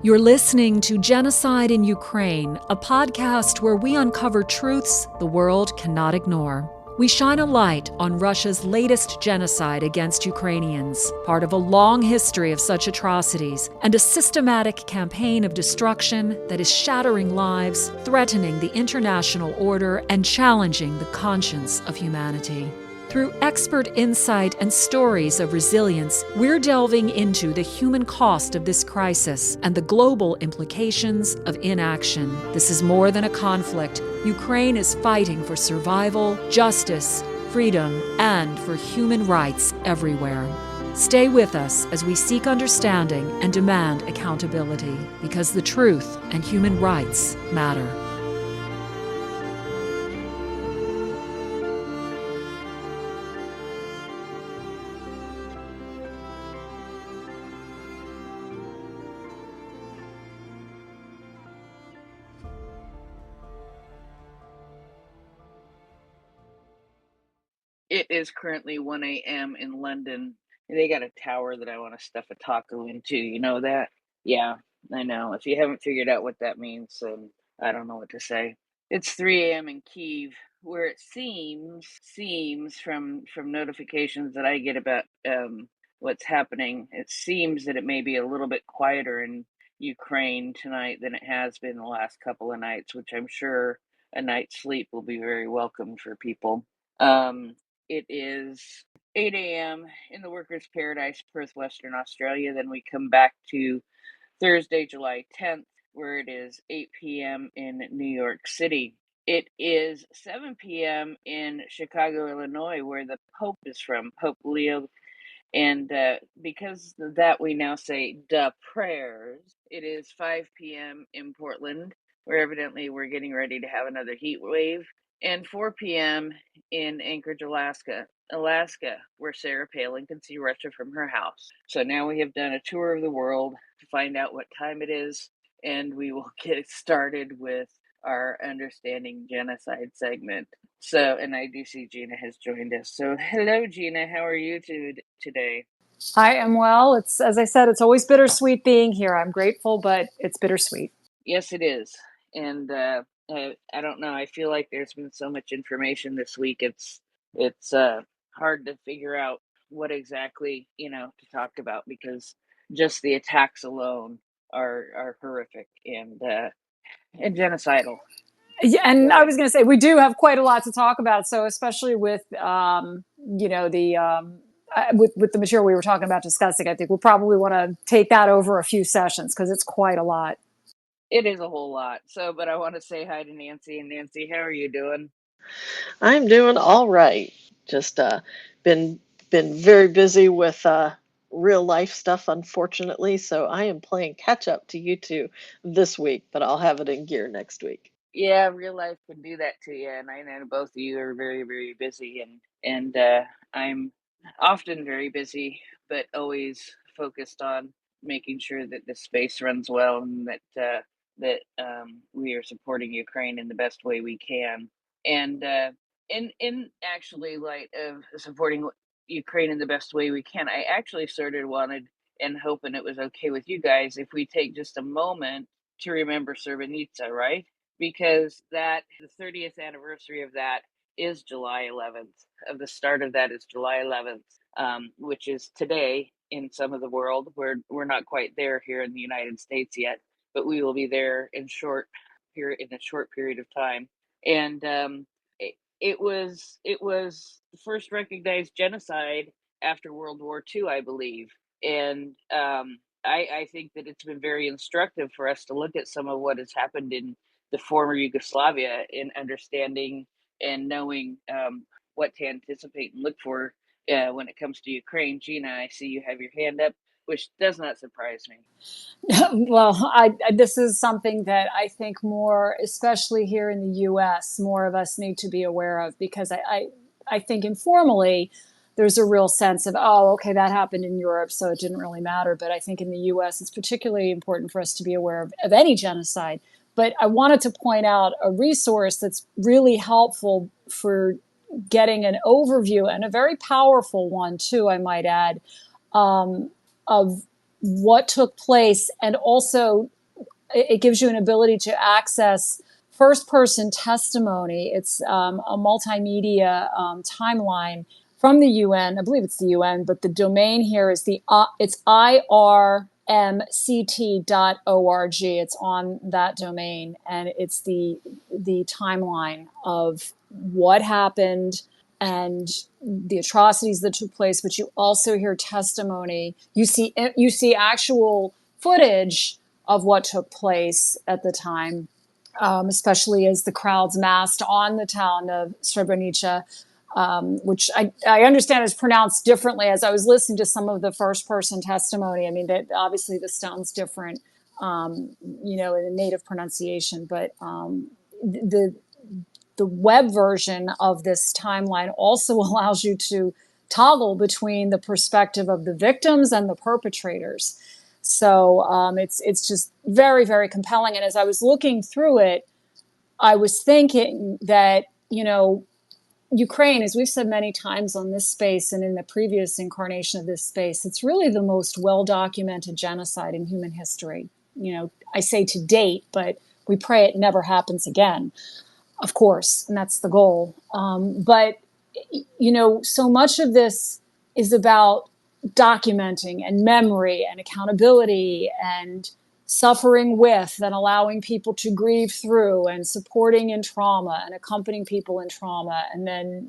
You're listening to Genocide in Ukraine, a podcast where we uncover truths the world cannot ignore. We shine a light on Russia's latest genocide against Ukrainians, part of a long history of such atrocities, and a systematic campaign of destruction that is shattering lives, threatening the international order, and challenging the conscience of humanity. Through expert insight and stories of resilience, we're delving into the human cost of this crisis and the global implications of inaction. This is more than a conflict. Ukraine is fighting for survival, justice, freedom, and for human rights everywhere. Stay with us as we seek understanding and demand accountability, because the truth and human rights matter. It is currently 1 a.m. in London. They got a tower that I want to stuff a taco into. You know that? Yeah, I know. If you haven't figured out what that means, then I don't know what to say. It's 3 a.m. in Kyiv, where it seems from notifications that I get about what's happening. It seems that it may be a little bit quieter in Ukraine tonight than it has been the last couple of nights, which I'm sure a night's sleep will be very welcome for people. It is 8 a.m. in the workers' paradise, Perth, Western Australia. Then we come back to Thursday, July 10th, where it is 8 p.m. in New York City. It is 7 p.m. in Chicago, Illinois, where the Pope is from, Pope Leo. And because of that, we now say "da prayers." It is 5 p.m. in Portland, where evidently we're getting ready to have another heat wave, and 4 p.m. in Anchorage, Alaska, where Sarah Palin can see Russia from her house. So now we have done a tour of the world to find out what time it is, and we will get started with our Understanding Genocide segment. So, and I do see Gina has joined us. So, hello, Gina. How are you today? I am well. It's, as I said, it's always bittersweet being here. I'm grateful, but it's bittersweet. Yes, it is. And I don't know. I feel like there's been so much information this week. It's hard to figure out what exactly to talk about, because just the attacks alone are horrific and genocidal. Yeah, and I was going to say we do have quite a lot to talk about. So especially with with the material we were talking about discussing, I think we'll probably want to take that over a few sessions because it's quite a lot. It is a whole lot. So, but I want to say hi to Nancy. And Nancy, how are you doing? I'm doing all right. Just been been very busy with real life stuff, unfortunately. So I am playing catch up to you two this week, but I'll have it in gear next week. Yeah, real life can do that to you, and I know both of you are very, very busy, and I'm often very busy, but always focused on making sure that the space runs well, and that we are supporting Ukraine in the best way we can. And in actually light of supporting Ukraine in the best way we can, I actually sort of wanted and hoping it was okay with you guys if we take just a moment to remember Srebrenica, right? Because that the 30th anniversary of that is July 11th. Of the start of that is July 11th, which is today in some of the world. We're not quite there here in the United States yet, but we will be there in a short period of time. And it was the first recognized genocide after World War II, I believe. And I think that it's been very instructive for us to look at some of what has happened in the former Yugoslavia in understanding and knowing what to anticipate and look for when it comes to Ukraine. Gina, I see you have your hand up, which does not surprise me. Well, this is something that I think more, especially here in the U.S., more of us need to be aware of, because I think informally there's a real sense of, oh, okay, that happened in Europe, so it didn't really matter. But I think in the U.S., it's particularly important for us to be aware of any genocide. But I wanted to point out a resource that's really helpful for getting an overview, and a very powerful one, too, I might add, of what took place, and also it gives you an ability to access first-person testimony. It's a multimedia timeline from the UN. I believe it's the UN, but the domain here is it's irmct.org. It's on that domain, and it's the timeline of what happened and the atrocities that took place. But you also hear testimony. You see actual footage of what took place at the time, especially as the crowds massed on the town of Srebrenica, which I understand is pronounced differently. As I was listening to some of the first person testimony, I mean, that obviously this sounds different, in the native pronunciation, but the web version of this timeline also allows you to toggle between the perspective of the victims and the perpetrators. So it's just very, very compelling. And as I was looking through it, I was thinking that, Ukraine, as we've said many times on this space and in the previous incarnation of this space, it's really the most well-documented genocide in human history. I say to date, but we pray it never happens again, of course, and that's the goal. But so much of this is about documenting and memory and accountability and suffering with and allowing people to grieve through and supporting in trauma and accompanying people in trauma, and then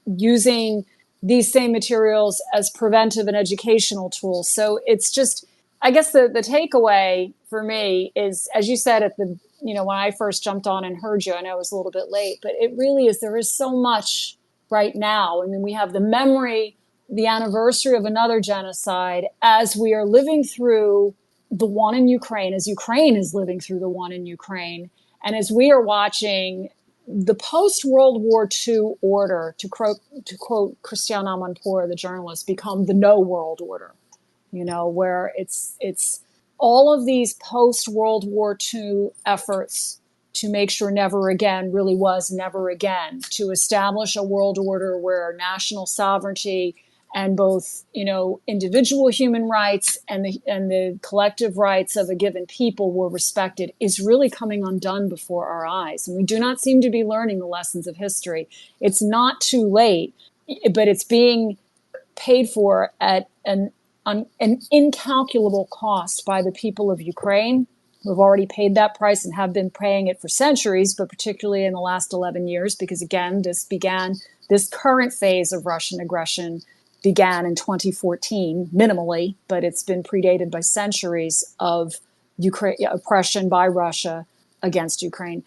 using these same materials as preventive and educational tools. So it's just, I guess the takeaway for me is, as you said at the, when I first jumped on and heard you, I know it was a little bit late, but it really is, there is so much right now. I mean, we have the memory, the anniversary of another genocide as we are living through the one in Ukraine, as Ukraine is living through the one in Ukraine, and as we are watching the post-World War II order, to quote Christiane Amanpour, the journalist, become the no world order, where it's all of these post-World War II efforts to make sure never again really was never again, to establish a world order where national sovereignty and both, individual human rights and the collective rights of a given people were respected, is really coming undone before our eyes. And we do not seem to be learning the lessons of history. It's not too late, but it's being paid for at an incalculable cost by the people of Ukraine, who have already paid that price and have been paying it for centuries, but particularly in the last 11 years, because again, this current phase of Russian aggression began in 2014, minimally, but it's been predated by centuries of oppression by Russia against Ukraine.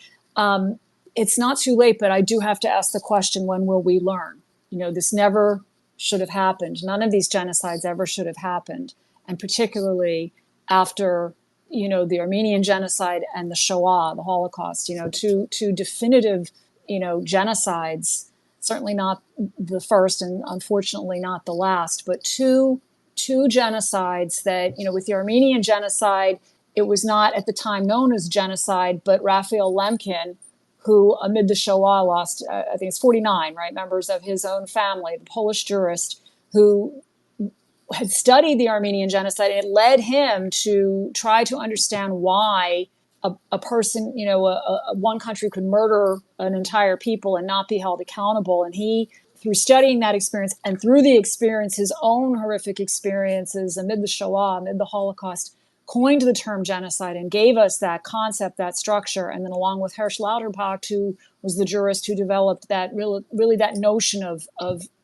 It's not too late, but I do have to ask the question, when will we learn? This never should have happened. None of these genocides ever should have happened. And particularly after, the Armenian genocide and the Shoah, the Holocaust, two definitive, genocides, certainly not the first and unfortunately not the last, but two genocides that, with the Armenian genocide, it was not at the time known as genocide, but Raphael Lemkin, who amid the Shoah lost, I think it's 49, right, members of his own family, the Polish jurist who had studied the Armenian genocide. It led him to try to understand why a person, one country could murder an entire people and not be held accountable. And he, through studying that experience and through the experience, his own horrific experiences amid the Shoah, amid the Holocaust, coined the term genocide and gave us that concept, that structure. And then along with Hersch Lauterbach, who was the jurist who developed that really that notion of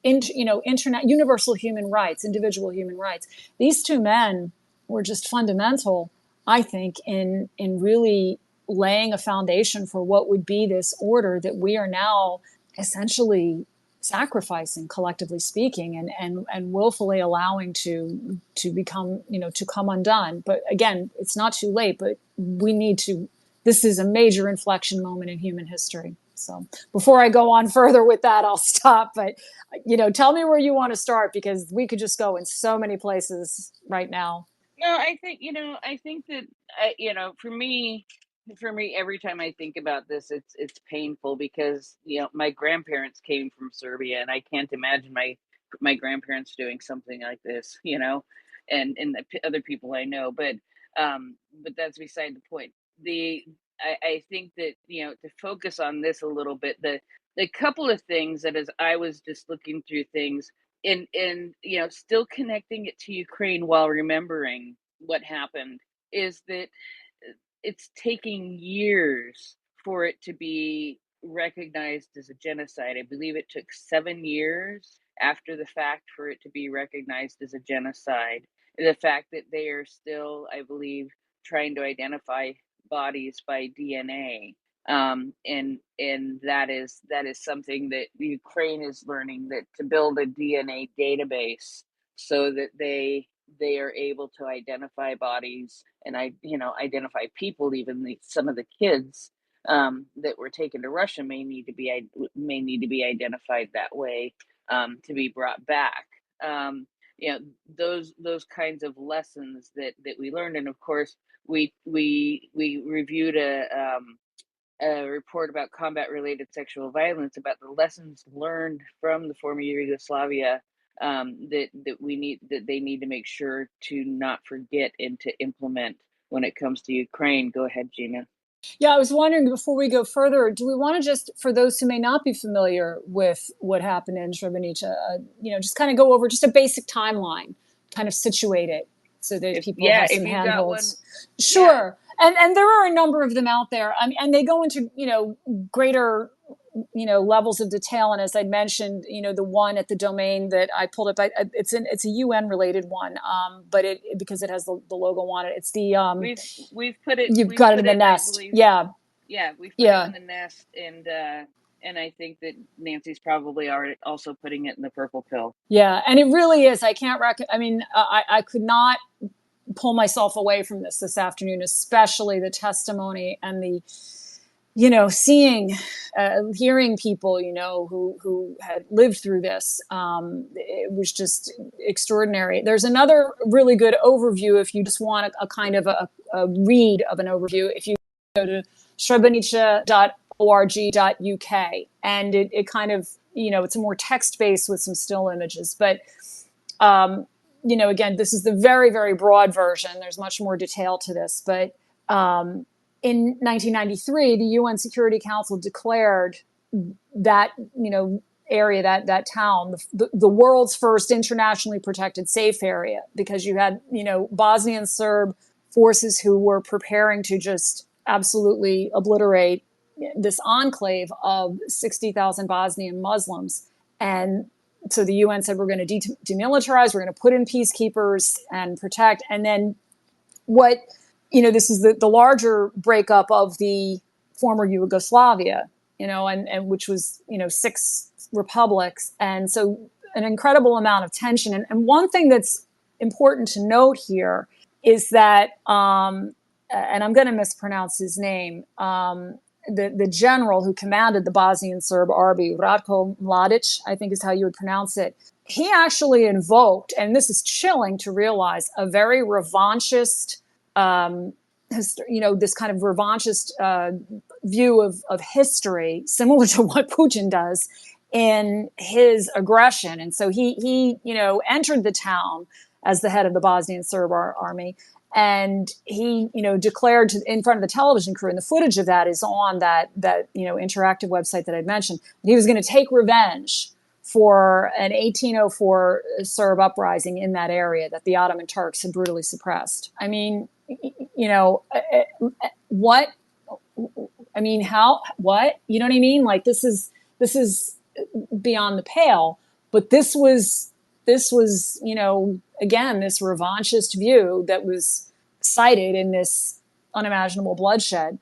universal human rights, individual human rights. These two men were just fundamental, I think, in really laying a foundation for what would be this order that we are now essentially sacrificing, collectively speaking, and willfully allowing to become, to come undone. But again, it's not too late, but we need to, this is a major inflection moment in human history. So before I go on further with that, I'll stop. But, tell me where you want to start, because we could just go in so many places right now. No, I think that, for me, every time I think about this, it's painful because, my grandparents came from Serbia, and I can't imagine my grandparents doing something like this, and other people I know. But that's beside the point. I think that, to focus on this a little bit, the couple of things that, as I was just looking through things, and still connecting it to Ukraine while remembering what happened, is that it's taking years for it to be recognized as a genocide. I believe it took 7 years after the fact for it to be recognized as a genocide. The fact that they are still, I believe, trying to identify bodies by DNA. And that is something that Ukraine is learning, that to build a DNA database so that they are able to identify bodies and identify people. Even some of the kids that were taken to Russia may need to be identified that way, to be brought back. Those kinds of lessons that we learned. And of course, we reviewed a report about combat-related sexual violence, about the lessons learned from the former Yugoslavia, that they need to make sure to not forget and to implement when it comes to Ukraine. Go ahead, Gina. Yeah, I was wondering, before we go further, do we want to just, for those who may not be familiar with what happened in Srebrenica, just kind of go over just a basic timeline, kind of situate it so that people have some handholds. Sure. Yeah. And there are a number of them out there. I mean, and they go into, greater, levels of detail. And as I mentioned, the one at the domain that I pulled up, it's a UN related one, but because it has the logo on it. It's the we've put it. You've got it in the nest. Yeah, we've put it in the nest, and I think that Nancy's probably already also putting it in the purple pill. Yeah, and it really is. I can't I could not pull myself away from this afternoon, especially the testimony and the seeing, hearing people, who had lived through this. It was just extraordinary. There's another really good overview if you just want a kind of a read of an overview. If you go to srebrenica.org.uk, and it kind of, it's a more text-based with some still images. But, again, this is the very, very broad version. There's much more detail to this. But in 1993, the UN Security Council declared that, area, that town, the world's first internationally protected safe area, because you had, Bosnian Serb forces who were preparing to just absolutely obliterate this enclave of 60,000 Bosnian Muslims. And so the UN said, we're going to demilitarize, we're going to put in peacekeepers and protect. And then this is the larger breakup of the former Yugoslavia, and which was, 6 republics. And so an incredible amount of tension. And one thing that's important to note here is that, and I'm going to mispronounce his name, the general who commanded the Bosnian Serb army, Ratko Mladic, I think is how you would pronounce it. He actually invoked, and this is chilling to realize, a very revanchist, this kind of revanchist view of history, similar to what Putin does in his aggression. And so he entered the town as the head of the Bosnian Serb army, and he declared in front of the television crew, and the footage of that is on that interactive website that I'd mentioned, that he was going to take revenge for an 1804 Serb uprising in that area that the Ottoman Turks had brutally suppressed. I mean, what? I mean, how? What? You know what I mean? Like, this is beyond the pale. But this was again, this revanchist view that was cited in this unimaginable bloodshed.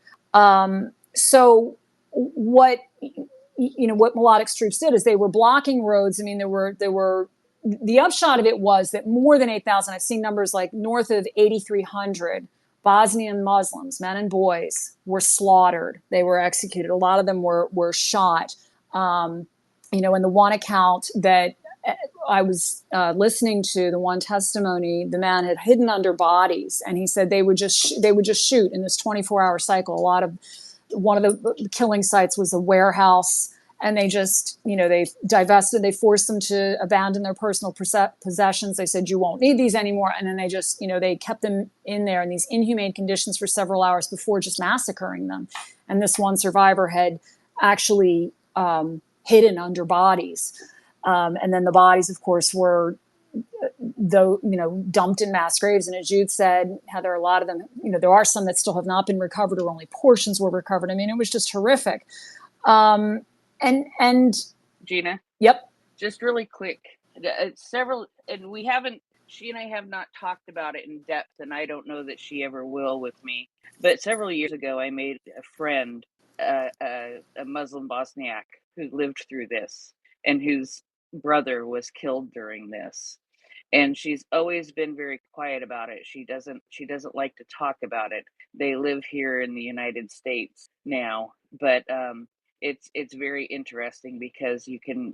So what Mladic troops did is they were blocking roads. I mean, there were the upshot of it was that more than 8,000, I've seen numbers like north of 8,300 Bosnian Muslims, men and boys, were slaughtered. They were executed. A lot of them were shot. In the one account that I was listening to, the one testimony, the man had hidden under bodies, and he said they would just shoot in this 24-hour cycle. One of the killing sites was a warehouse, and they just, they divested, they forced them to abandon their personal possessions. They said, you won't need these anymore. And then they just, they kept them in there in these inhumane conditions for several hours before just massacring them. And this one survivor had actually hidden under bodies. And then the bodies, of course, were dumped in mass graves. And as Jude said, Heather, a lot of them, there are some that still have not been recovered, or only portions were recovered. I mean, it was just horrific. And Gina, yep, just really quick, she and I have not talked about it in depth, and I don't know that she ever will with me, but several years ago I made a friend, a Muslim Bosniak, who lived through this and whose brother was killed during this. And she's always been very quiet about it. She doesn't like to talk about it. They live here in the United States now, but it's very interesting because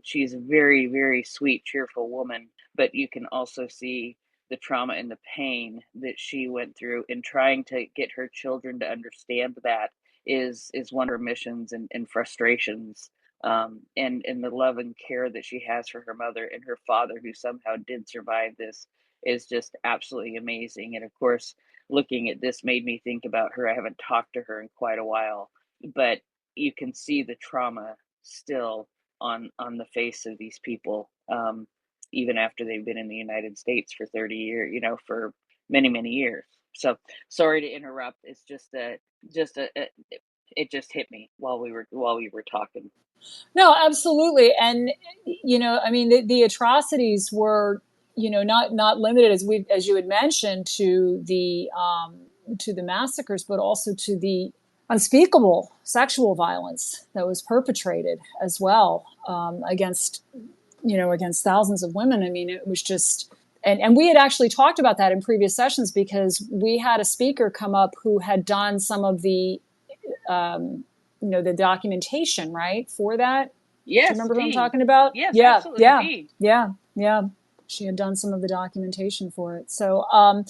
she's a very, very sweet, cheerful woman, but you can also see the trauma and the pain that she went through in trying to get her children to understand that is one of her missions and frustrations. And the love and care that she has for her mother and her father, who somehow did survive this, is just absolutely amazing. And of course, looking at this made me think about her. I haven't talked to her in quite a while, but you can see the trauma still on the face of these people, even after they've been in the United States for 30 years, for many, many years. So sorry to interrupt. It's it just hit me while we were talking. No, absolutely. And, I mean, the atrocities were, not limited, as you had mentioned, to the massacres, but also to the unspeakable sexual violence that was perpetrated as well, against thousands of women. I mean, it was just, and we had actually talked about that in previous sessions, because we had a speaker come up who had done some of the, the documentation, right, for that. Yes. Do you remember what I'm talking about? Yes, yeah, absolutely. Yeah. She had done some of the documentation for it. So, and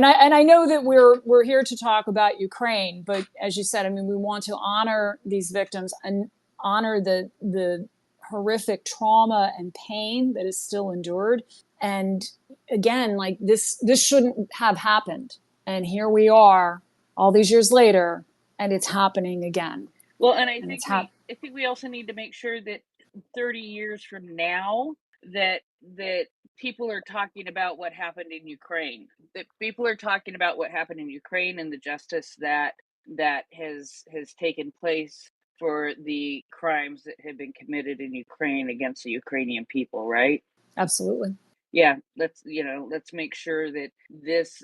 I know that we're here to talk about Ukraine, but as you said, I mean, we want to honor these victims and honor the horrific trauma and pain that is still endured. And again, like this shouldn't have happened. And here we are all these years later, and it's happening again. Well, and I think we also need to make sure that 30 years from now that people are talking about what happened in Ukraine. That people are talking about what happened in Ukraine and the justice that has taken place for the crimes that have been committed in Ukraine against the Ukrainian people, right? Absolutely. Yeah, let's make sure that this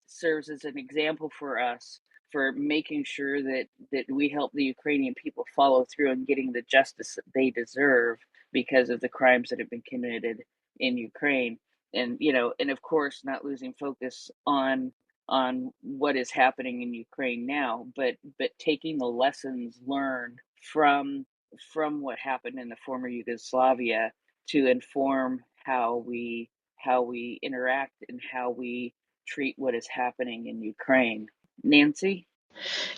serves as an example for us, for making sure that we help the Ukrainian people follow through on getting the justice that they deserve because of the crimes that have been committed in Ukraine. And and of course not losing focus on what is happening in Ukraine now, but taking the lessons learned from what happened in the former Yugoslavia to inform how we interact and how we treat what is happening in Ukraine. Nancy?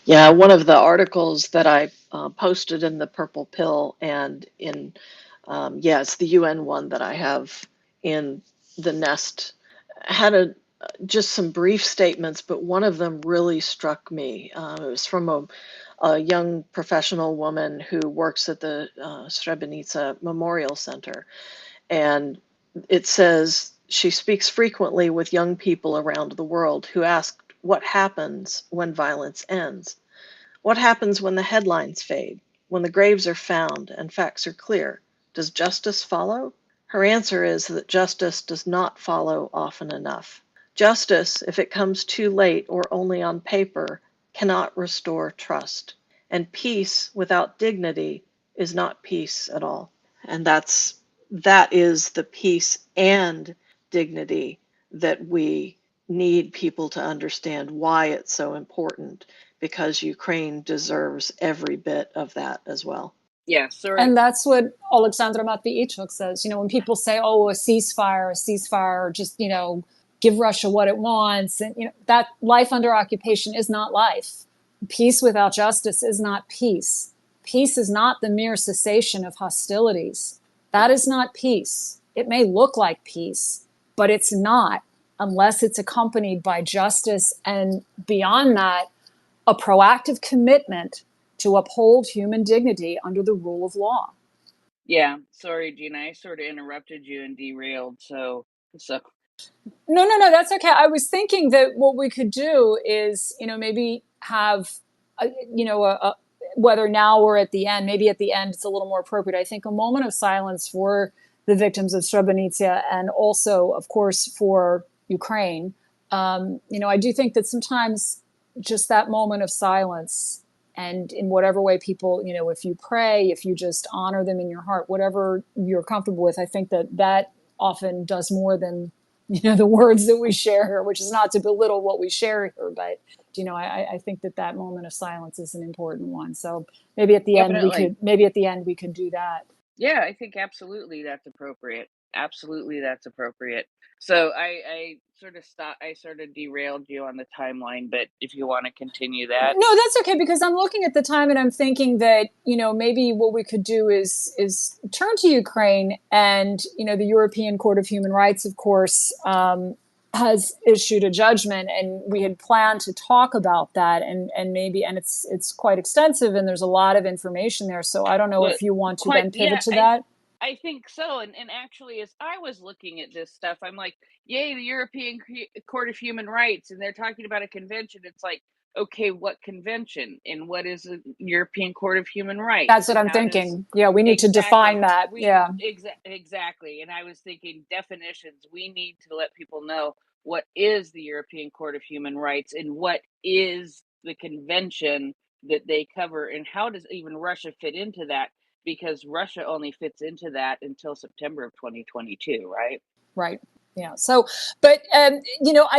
Yeah, one of the articles that I posted in the Purple Pill and in, it's the UN one that I have in the Nest, had just some brief statements, but one of them really struck me. It was from a young professional woman who works at the Srebrenica Memorial Center. And it says she speaks frequently with young people around the world who ask what happens when violence ends. What happens when the headlines fade, when the graves are found and facts are clear? Does justice follow? Her answer is that justice does not follow often enough. Justice, if it comes too late or only on paper, cannot restore trust. And peace without dignity is not peace at all. And that is the peace and dignity that we need people to understand why it's so important, because Ukraine deserves every bit of that as well. Yeah, sorry. And that's what Alexandra Matviichuk says. When people say, oh, a ceasefire, or just, give Russia what it wants. And, that life under occupation is not life. Peace without justice is not peace. Peace is not the mere cessation of hostilities. That is not peace. It may look like peace, but it's not unless it's accompanied by justice and, beyond that, a proactive commitment to uphold human dignity under the rule of law. Yeah, sorry, Gina, I sort of interrupted you and derailed. So No, that's okay. I was thinking that what we could do is, maybe have, whether now or at the end, maybe at the end it's a little more appropriate. I think a moment of silence for the victims of Srebrenica and also, of course, for Ukraine. I do think that sometimes just that moment of silence, and in whatever way people, if you pray, if you just honor them in your heart, whatever you're comfortable with, I think that often does more than the words that we share here, which is not to belittle what we share here, but I think that moment of silence is an important one. So maybe at the definitely. end we could do that. Yeah, I think absolutely that's appropriate. Absolutely that's appropriate. So I sort of stopped, I sort of derailed you on the timeline, but if you want to continue that. No, that's okay, because I'm looking at the time and I'm thinking that, maybe what we could do is turn to Ukraine, and, the European Court of Human Rights, of course, has issued a judgment, and we had planned to talk about that, and it's quite extensive, and there's a lot of information there. So I don't know Well, if you want to quite, then yeah, pivot to that. I think so. And actually, as I was looking at this stuff, I'm like, yay, the European Court of Human Rights, and they're talking about a convention. It's like, okay, what convention, and what is the European Court of Human Rights, That's what and I'm how does thinking. Yeah, we need to define exactly that. Yeah. exactly. And I was thinking definitions. We need to let people know what is the European Court of Human Rights and what is the convention that they cover, and how does even Russia fit into that, because Russia only fits into that until September of 2022, right? Right. Yeah. So, but, I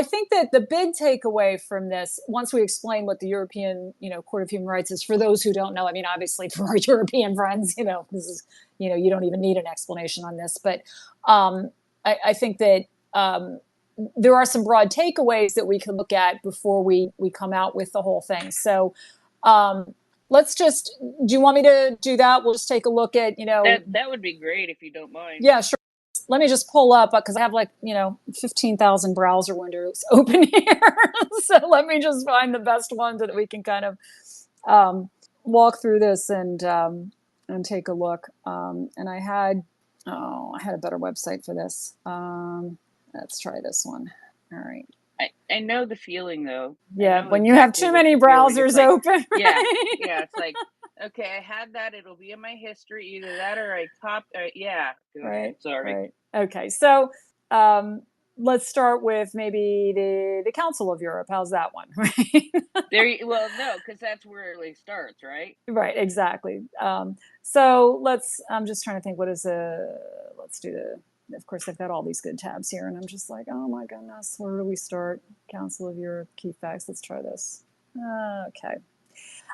think that the big takeaway from this, once we explain what the European, Court of Human Rights is, for those who don't know, I mean, obviously for our European friends, this is, you don't even need an explanation on this, but I think that there are some broad takeaways that we can look at before we come out with the whole thing. So, let's just, do you want me to do that? We'll just take a look at, That would be great if you don't mind. Yeah, sure. Let me just pull up, because I have 15,000 browser windows open here. So let me just find the best one that we can kind of walk through this and take a look. And I had a better website for this. Let's try this one. All right. I know the feeling, though. Yeah, when you have too many browsers open. Yeah, it's like, okay, I had that. It'll be in my history, either that or I copied. Yeah, go ahead. Sorry. Right. Okay, so let's start with maybe the Council of Europe. How's that one? Well, no, because that's where it really starts, right? Right, exactly. So I'm just trying to think, let's do of course, they've got all these good tabs here, and I'm just like, oh my goodness, where do we start? Council of Europe, key facts. Let's try this. Okay.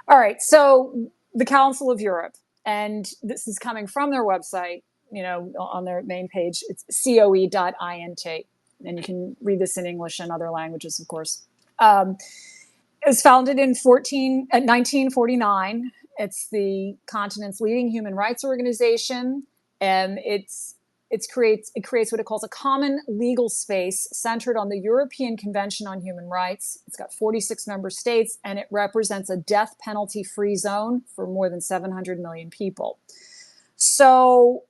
All right, so the Council of Europe, and this is coming from their website, on their main page. It's coe.int, and you can read this in English and other languages, of course. It was founded in 1949. It's the continent's leading human rights organization, and it creates what it calls a common legal space centered on the European Convention on Human Rights. It's got 46 member states, and it represents a death penalty-free zone for more than 700 million people. So,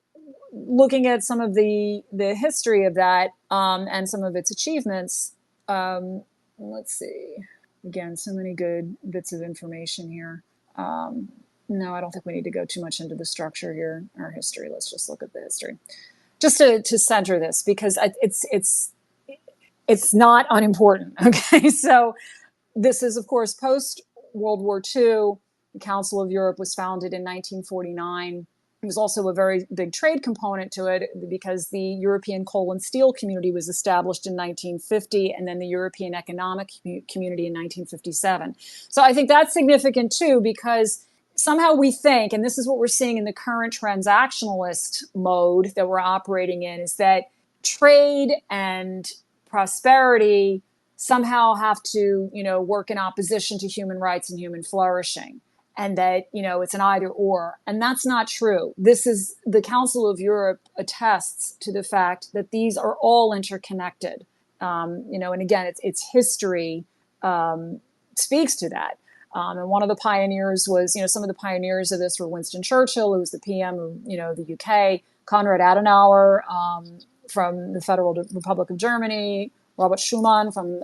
looking at some of the history of that and some of its achievements, let's see. Again, so many good bits of information here. No, I don't think we need to go too much into the structure here, our history. Let's just look at the history, just to center this, because it's not unimportant. Okay, so this is, of course, post World War II. The Council of Europe was founded in 1949. It was also a very big trade component to it, because the European Coal and Steel Community was established in 1950, and then the European Economic Community in 1957. So I think that's significant too, because somehow we think, and this is what we're seeing in the current transactionalist mode that we're operating in, is that trade and prosperity somehow have to, work in opposition to human rights and human flourishing. and that, it's an either or. And that's not true. The Council of Europe attests to the fact that these are all interconnected. And again, its history speaks to that. And one of the pioneers was, some of the pioneers of this were Winston Churchill, who was the PM of, the UK, Konrad Adenauer from the Federal Republic of Germany, Robert Schuman from,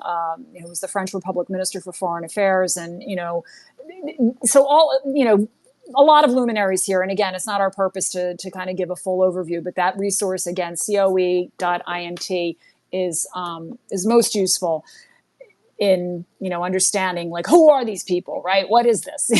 who was the French Republic Minister for Foreign Affairs. And, so a lot of luminaries here. And again, it's not our purpose to kind of give a full overview, but that resource, again, coe.int is most useful in, understanding, like, who are these people, right? What is this?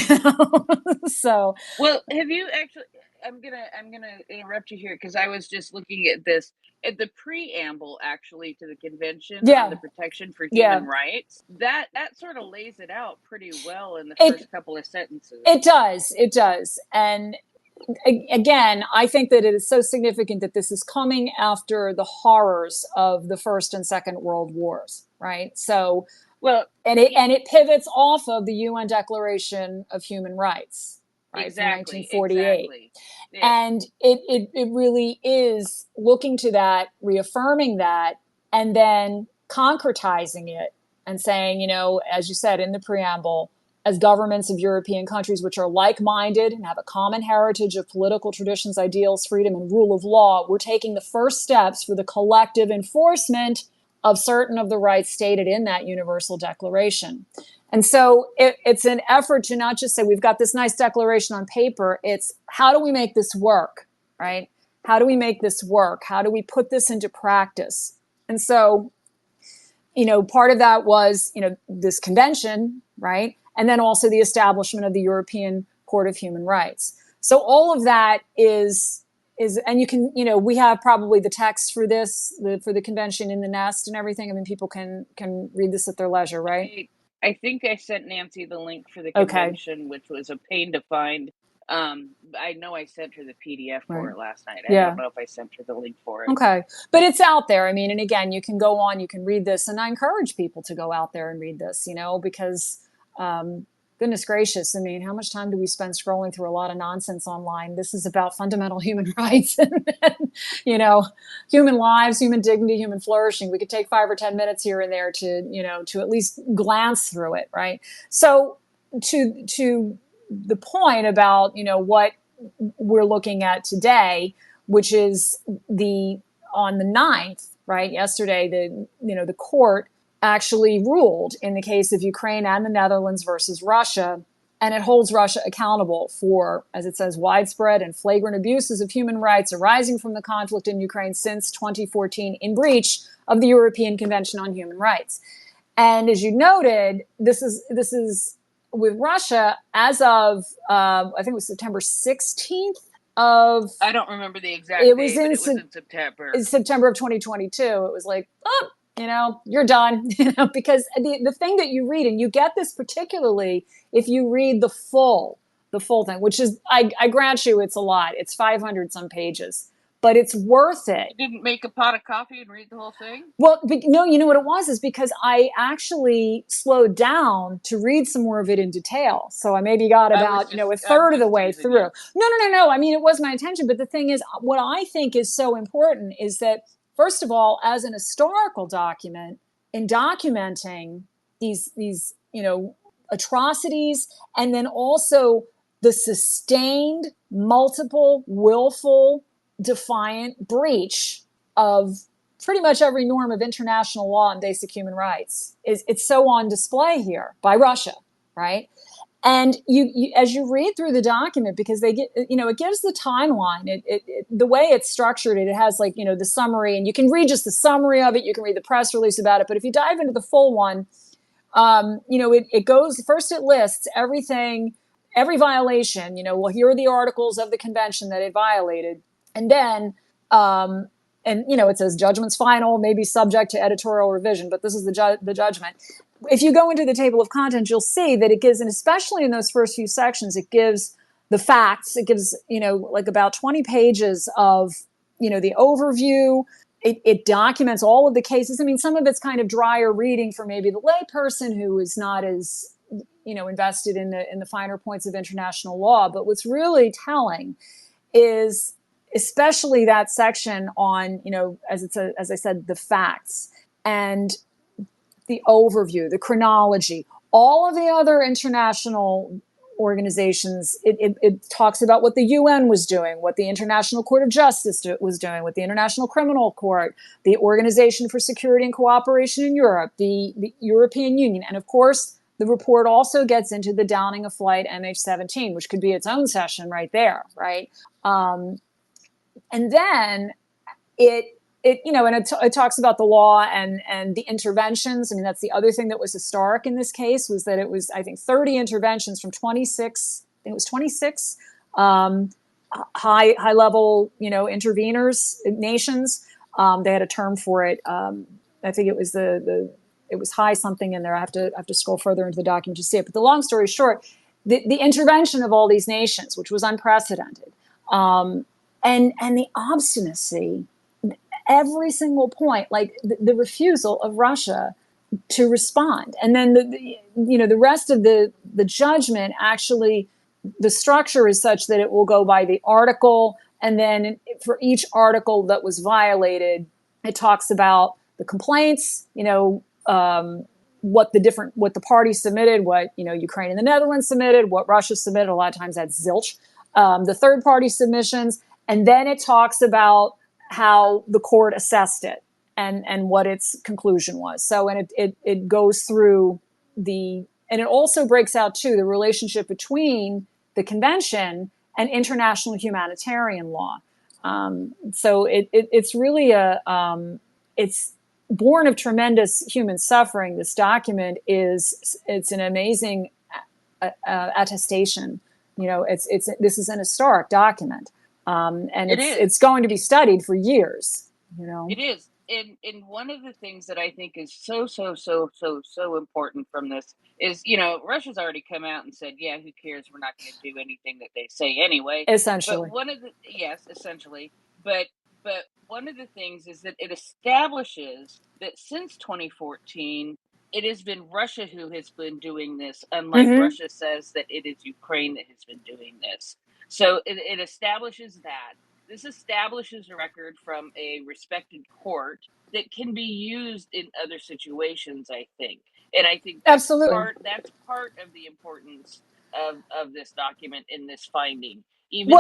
So, well, have you actually, I'm gonna interrupt you here, because I was just looking at this, at the preamble actually to the convention on the protection for human rights. That sort of lays it out pretty well in the first couple of sentences. It does. And again, I think that it is so significant that this is coming after the horrors of the First and Second World Wars, right? So, well, and it pivots off of the UN Declaration of Human Rights, right, exactly, from 1948. Exactly. Yeah. And it really is looking to that, reaffirming that, and then concretizing it and saying, as you said in the preamble, as governments of European countries which are like-minded and have a common heritage of political traditions, ideals, freedom, and rule of law, we're taking the first steps for the collective enforcement of certain of the rights stated in that Universal Declaration. And so it's an effort to not just say we've got this nice declaration on paper, it's how do we make this work, right? How do we make this work? How do we put this into practice? And so, part of that was, this convention, right? And then also the establishment of the European Court of Human Rights. So all of that is, and you can, we have probably the text for this, for the convention in the Nest and everything. I mean, people can read this at their leisure, right? I think I sent Nancy the link for the convention, which was a pain to find. I know I sent her the PDF for it last night. I don't know if I sent her the link for it. Okay. But it's out there. I mean, and again, you can go on, you can read this. And I encourage people to go out there and read this, because goodness gracious, I mean, how much time do we spend scrolling through a lot of nonsense online? This is about fundamental human rights and, human lives, human dignity, human flourishing. We could take 5 or 10 minutes here and there to, to at least glance through it, right? So to the point about, what we're looking at today, which is on the 9th, right? Yesterday, the court actually ruled in the case of Ukraine and the Netherlands versus Russia, and it holds Russia accountable for, as it says, widespread and flagrant abuses of human rights arising from the conflict in Ukraine since 2014 in breach of the European Convention on Human Rights. And as you noted, this is with Russia as of, I think it was September 16th of... I don't remember the exact date, but it was in September. In September of 2022. It was like, you're done, because the thing that you read, and you get this particularly if you read the full thing, which is, I grant you it's a lot. It's 500 some pages, but it's worth it. You didn't make a pot of coffee and read the whole thing? Well, no, you know what it was is because I actually slowed down to read some more of it in detail. So I maybe got about, a third of the way through. No. I mean, it was my intention. But the thing is, what I think is so important is that, first of all, as an historical document, in documenting these atrocities, and then also the sustained, multiple, willful, defiant breach of pretty much every norm of international law and basic human rights, it's so on display here by Russia, right? And you as you read through the document, because they get, it gives the timeline. The way it's structured, it has the summary, and you can read just the summary of it. You can read the press release about it. But if you dive into the full one, it goes first. It lists everything, every violation. Here are the articles of the convention that it violated, and then it says judgment's final, may be subject to editorial revision. But this is the judgment. If you go into the table of contents, you'll see that it gives, and especially in those first few sections, it gives the facts. It gives, about 20 pages of, the overview. It documents all of the cases. I mean, some of it's kind of drier reading for maybe the layperson who is not as, invested in the finer points of international law. But what's really telling is especially that section on, as I said, the facts and the overview, the chronology, all of the other international organizations. It talks about what the UN was doing, what the International Court of Justice was doing, what the International Criminal Court, the Organization for Security and Cooperation in Europe, the European Union. And of course, the report also gets into the downing of flight MH17, which could be its own session right there, right? And then it talks about the law and the interventions. I mean, that's the other thing that was historic in this case, was that it was, I think, 30 interventions from 26, I think it was 26 high level, interveners, nations. They had a term for it. I think it was it was high something in there. I have to scroll further into the document to see it. But the long story short, the intervention of all these nations, which was unprecedented, and the obstinacy, every single point, like the refusal of Russia to respond. And then the rest of the judgment, actually, the structure is such that it will go by the article, and then for each article that was violated, it talks about the complaints, what the parties submitted, what Ukraine and the Netherlands submitted, what Russia submitted. A lot of times that's zilch. The third party submissions, and then it talks about how the court assessed it and what its conclusion was. So, and it goes through and it also breaks out too the relationship between the convention and international humanitarian law. So it's really it's born of tremendous human suffering. This document it's an amazing attestation. This is an historic document. And it's going to be studied for years, It is. And one of the things that I think is so important from this is, Russia's already come out and said, yeah, who cares? We're not going to do anything that they say anyway. Essentially. But essentially. But one of the things is that it establishes that since 2014, it has been Russia who has been doing this, unlike Russia says that it is Ukraine that has been doing this. So it establishes that. This establishes a record from a respected court that can be used in other situations, I think. And I think that's part of the importance of this document in this finding. Even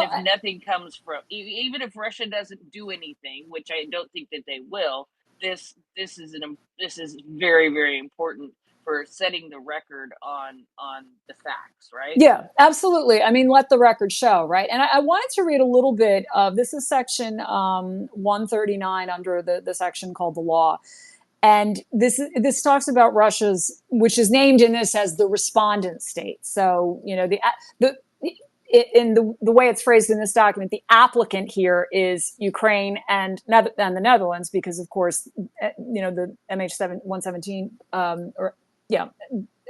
if Russia doesn't do anything, which I don't think that they will, this is very, very important for setting the record on the facts, right? Yeah, absolutely. I mean, let the record show, right? And I wanted to read a little bit of, this is section 139 under the section called the law. And this talks about Russia's, which is named in this as the respondent state. So, in the way it's phrased in this document, the applicant here is Ukraine and the Netherlands, because of course, the MH17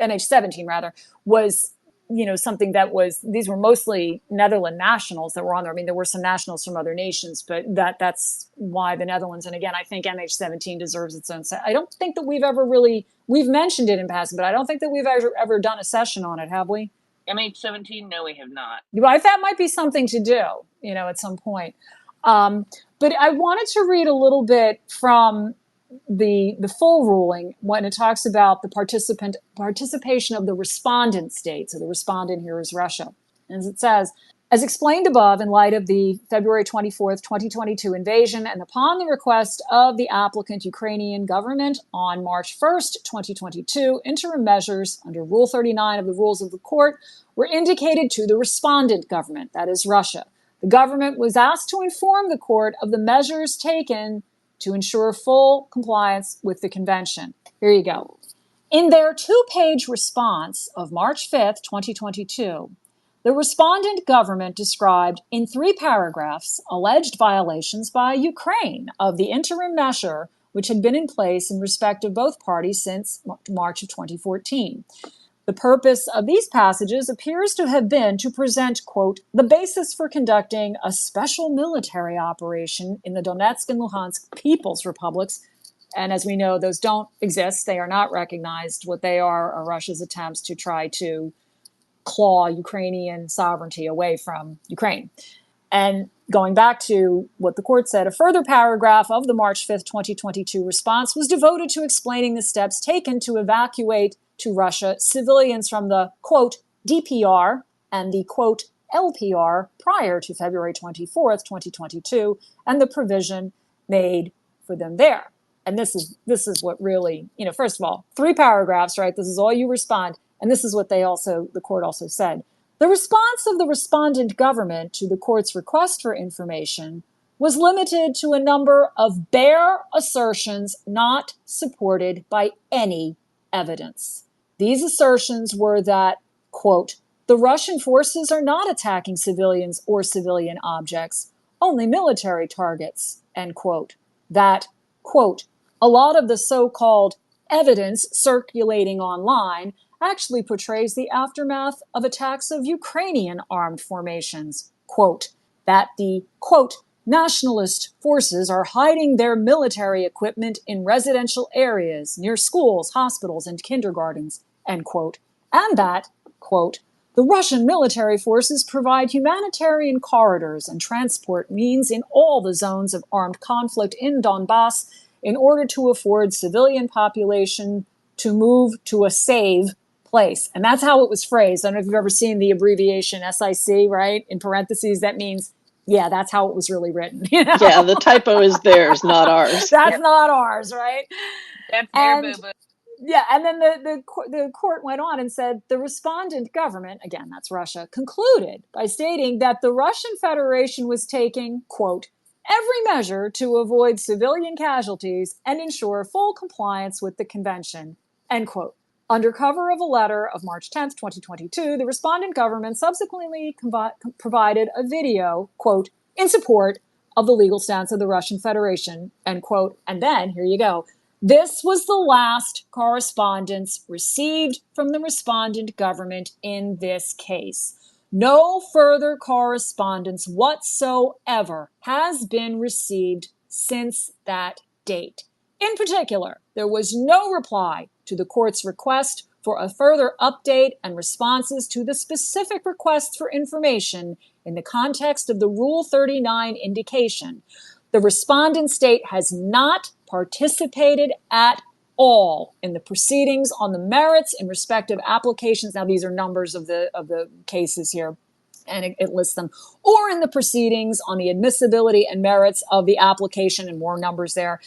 MH17 rather was, something that these were mostly Netherlands nationals that were on there. I mean, there were some nationals from other nations, but that's why the Netherlands. And again, I think MH17 deserves its own set. I don't think that we've mentioned it in passing, but I don't think that we've ever done a session on it, have we? MH17, no, we have not. Well, that might be something to do, at some point. But I wanted to read a little bit from the full ruling when it talks about the participation of the respondent state. So the respondent here is Russia. As it says, as explained above, in light of the February 24th, 2022 invasion, and upon the request of the applicant Ukrainian government on March 1st, 2022, interim measures under Rule 39 of the Rules of the Court were indicated to the respondent government, that is Russia. The government was asked to inform the court of the measures taken to ensure full compliance with the convention. Here you go. In their two-page response of March 5th, 2022, the respondent government described in 3 paragraphs alleged violations by Ukraine of the interim measure which had been in place in respect of both parties since March of 2014. The purpose of these passages appears to have been to present, quote, the basis for conducting a special military operation in the Donetsk and Luhansk People's Republics And as we know, those don't exist. They are not recognized. What they are Russia's attempts to try to claw Ukrainian sovereignty away from Ukraine. And going back to what the court said, a further paragraph of the March 5th, 2022 response was devoted to explaining the steps taken to evacuate to Russia civilians from the, quote, DPR and the, quote, LPR prior to February 24th, 2022, and the provision made for them there. And this is what really, first of all, 3 paragraphs, right? This is all you respond. And this is what the court also said. The response of the respondent government to the court's request for information was limited to a number of bare assertions not supported by any evidence. These assertions were that, quote, the Russian forces are not attacking civilians or civilian objects, only military targets, end quote. That, quote, a lot of the so-called evidence circulating online actually portrays the aftermath of attacks of Ukrainian armed formations. Quote, that the, quote, nationalist forces are hiding their military equipment in residential areas near schools, hospitals, and kindergartens, end quote. And that, quote, the Russian military forces provide humanitarian corridors and transport means in all the zones of armed conflict in Donbass in order to afford civilian population to move to a safe place. And that's how it was phrased. I don't know if you've ever seen the abbreviation SIC, right? In parentheses, that means, yeah, that's how it was really written. Yeah, the typo is theirs, not ours. That's not ours, right? That's their boo-boo. Yeah, and then the court went on and said the respondent government, again, that's Russia, concluded by stating that the Russian Federation was taking, quote, every measure to avoid civilian casualties and ensure full compliance with the convention, end quote. Under cover of a letter of March 10th, 2022, the respondent government subsequently provided a video, quote, in support of the legal stance of the Russian Federation, end quote. And then, here you go, this was the last correspondence received from the respondent government in this case. No further correspondence whatsoever has been received since that date. In particular, there was no reply to the court's request for a further update and responses to the specific requests for information in the context of the Rule 39 indication. The respondent state has not participated at all in the proceedings on the merits in respective applications. Now, these are numbers of the cases here, and it lists them, or in the proceedings on the admissibility and merits of the application, and more numbers there,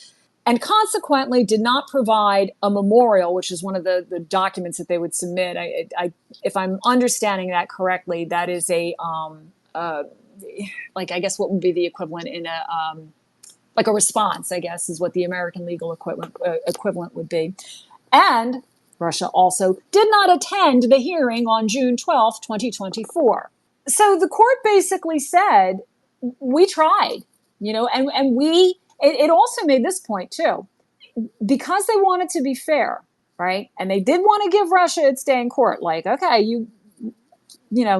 and consequently did not provide a memorial, which is one of the documents that they would submit. If I'm understanding that correctly, that is I guess what would be the equivalent in like a response, I guess, is what the American legal equivalent would be. And Russia also did not attend the hearing on June 12th, 2024. So the court basically said, we tried, and it also made this point too, because they wanted to be fair, right? And they did want to give Russia its day in court, like, okay, you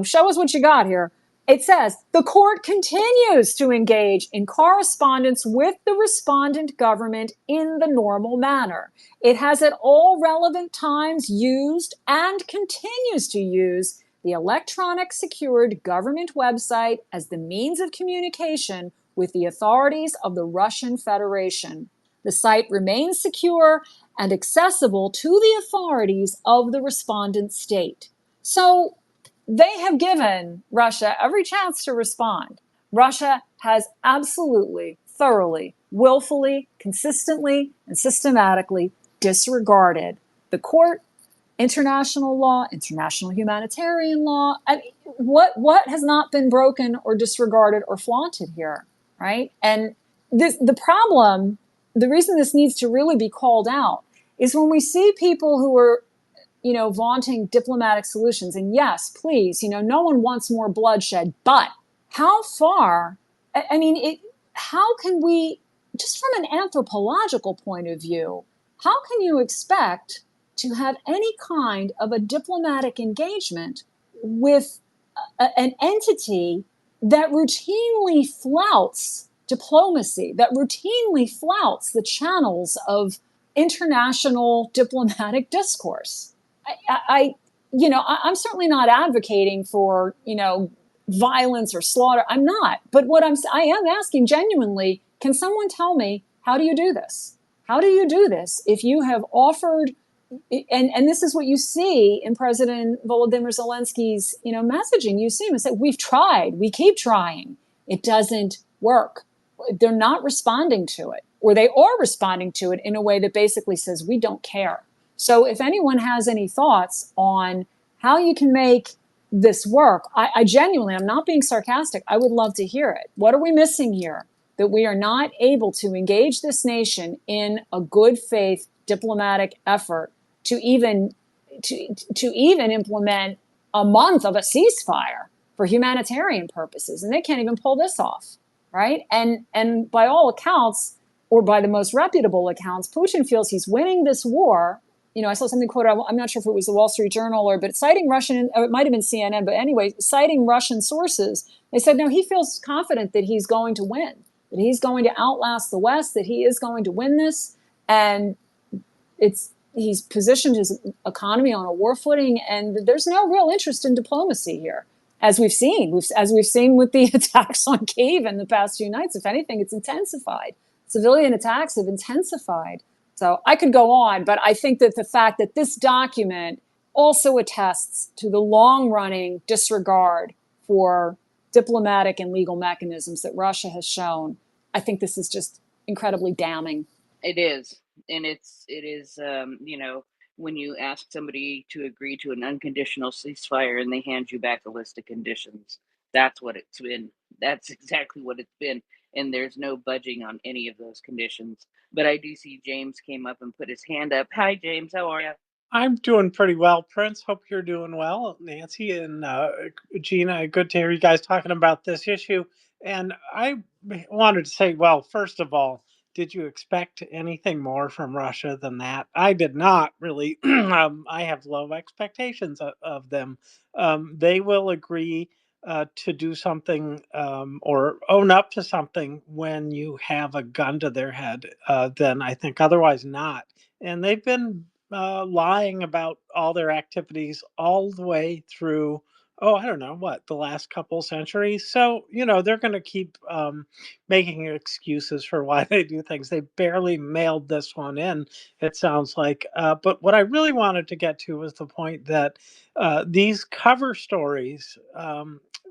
show us what you got here. It says, the court continues to engage in correspondence with the respondent government in the normal manner. It has at all relevant times used and continues to use the electronic secured government website as the means of communication with the authorities of the Russian Federation. The site remains secure and accessible to the authorities of the respondent state. So they have given Russia every chance to respond. Russia has absolutely, thoroughly, willfully, consistently, and systematically disregarded the court, international law, international humanitarian law. I mean, what has not been broken or disregarded or flaunted here, right? And the problem, the reason this needs to really be called out is when we see people who are vaunting diplomatic solutions. And yes, please, no one wants more bloodshed, but how far, how can we, just from an anthropological point of view, how can you expect to have any kind of a diplomatic engagement with an entity that routinely flouts diplomacy that routinely flouts the channels of international diplomatic discourse. I'm certainly not advocating for, violence or slaughter. I'm not. But I am asking genuinely, can someone tell me, how do you do this? How do you do this if you have offered, and this is what you see in President Volodymyr Zelensky's, messaging. You see him say, we've tried, we keep trying. It doesn't work. They're not responding to it, or they are responding to it in a way that basically says, we don't care. So if anyone has any thoughts on how you can make this work, I genuinely, I'm not being sarcastic, I would love to hear it. What are we missing here that we are not able to engage this nation in a good faith diplomatic effort to even implement a month of a ceasefire for humanitarian purposes? And they can't even pull this off, right? And by all accounts, or by the most reputable accounts, Putin feels he's winning this war. I saw something quoted, I'm not sure if it was the Wall Street Journal but citing Russian, or it might have been CNN, but anyway, citing Russian sources, they said, no, he feels confident that he's going to win, that he's going to outlast the West, that he is going to win this. And he's positioned his economy on a war footing, and there's no real interest in diplomacy here, as we've seen with the attacks on Kyiv in the past few nights. If anything, it's intensified. Civilian attacks have intensified. So I could go on, but I think that the fact that this document also attests to the long-running disregard for diplomatic and legal mechanisms that Russia has shown, I think this is just incredibly damning. It is. And it is, when you ask somebody to agree to an unconditional ceasefire and they hand you back a list of conditions, that's what it's been. That's exactly what it's been. And there's no budging on any of those conditions. But I do see James came up and put his hand up. Hi, James. How are you? I'm doing pretty well, Prince. Hope you're doing well. Nancy and Gina, good to hear you guys talking about this issue. And I wanted to say, well, first of all, did you expect anything more from Russia than that? I did not really. I have low expectations of them. They will agree to do something or own up to something when you have a gun to their head, then I think otherwise not. And they've been lying about all their activities all the way through, I don't know, the last couple centuries. So, they're going to keep making excuses for why they do things. They barely mailed this one in, it sounds like. But what I really wanted to get to was the point that these cover stories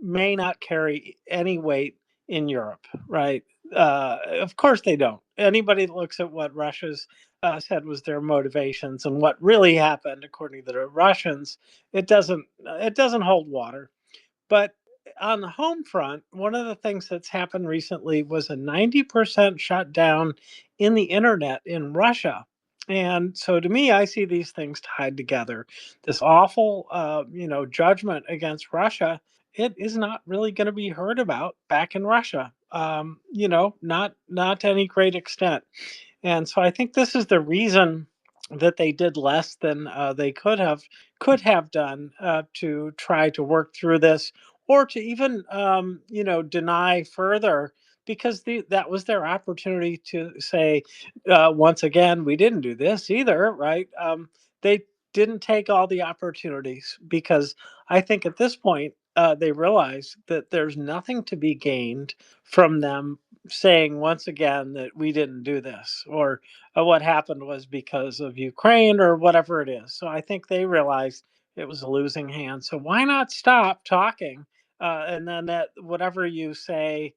may not carry any weight in Europe, right? Of course they don't. Anybody that looks at what Russia's said was their motivations and what really happened, according to the Russians, it doesn't hold water. But on the home front, one of the things that's happened recently was a 90% shutdown in the internet in Russia. And so to me, I see these things tied together. This awful, judgment against Russia, it is not really going to be heard about back in Russia. Not to any great extent. And so I think this is the reason that they did less than they could have done to try to work through this, or to even deny further, because that was their opportunity to say, once again, we didn't do this either, right? They didn't take all the opportunities, because I think at this point they realize that there's nothing to be gained from them saying once again that we didn't do this, or what happened was because of Ukraine, or whatever it is. So I think they realized it was a losing hand. So why not stop talking? And then that whatever you say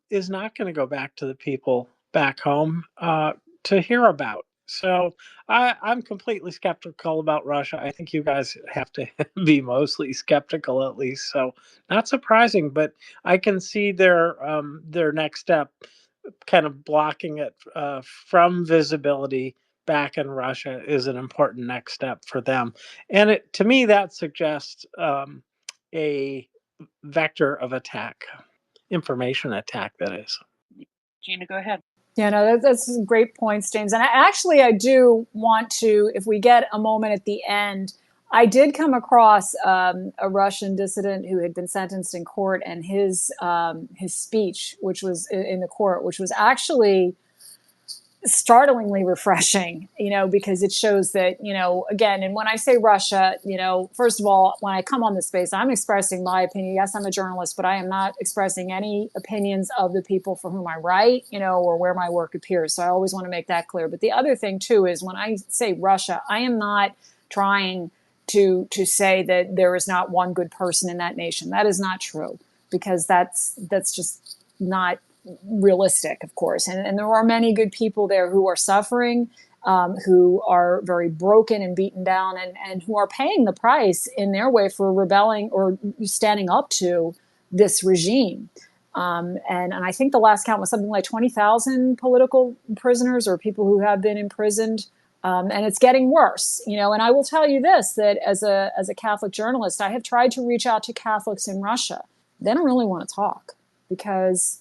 is not going to go back to the people back home to hear about. So I'm completely skeptical about Russia. I think you guys have to be mostly skeptical, at least. So not surprising, but I can see their next step kind of blocking it from visibility back in Russia is an important next step for them. And to me, that suggests a vector of attack, information attack, that is. Gina, go ahead. Yeah, no, that's some great points, James. And I do want to, if we get a moment at the end, I did come across a Russian dissident who had been sentenced in court, and his speech, which was in the court, which was actually startlingly refreshing, because it shows that, again, and when I say Russia, first of all, when I come on this space, I'm expressing my opinion. Yes, I'm a journalist, but I am not expressing any opinions of the people for whom I write, or where my work appears. So I always want to make that clear. But the other thing too is when I say Russia, I am not trying to say that there is not one good person in that nation. That is not true, because that's just not realistic, of course. And there are many good people there who are suffering, who are very broken and beaten down, and who are paying the price in their way for rebelling or standing up to this regime. And I think the last count was something like 20,000 political prisoners or people who have been imprisoned. And it's getting worse, and I will tell you this, that as a Catholic journalist, I have tried to reach out to Catholics in Russia. They don't really want to talk because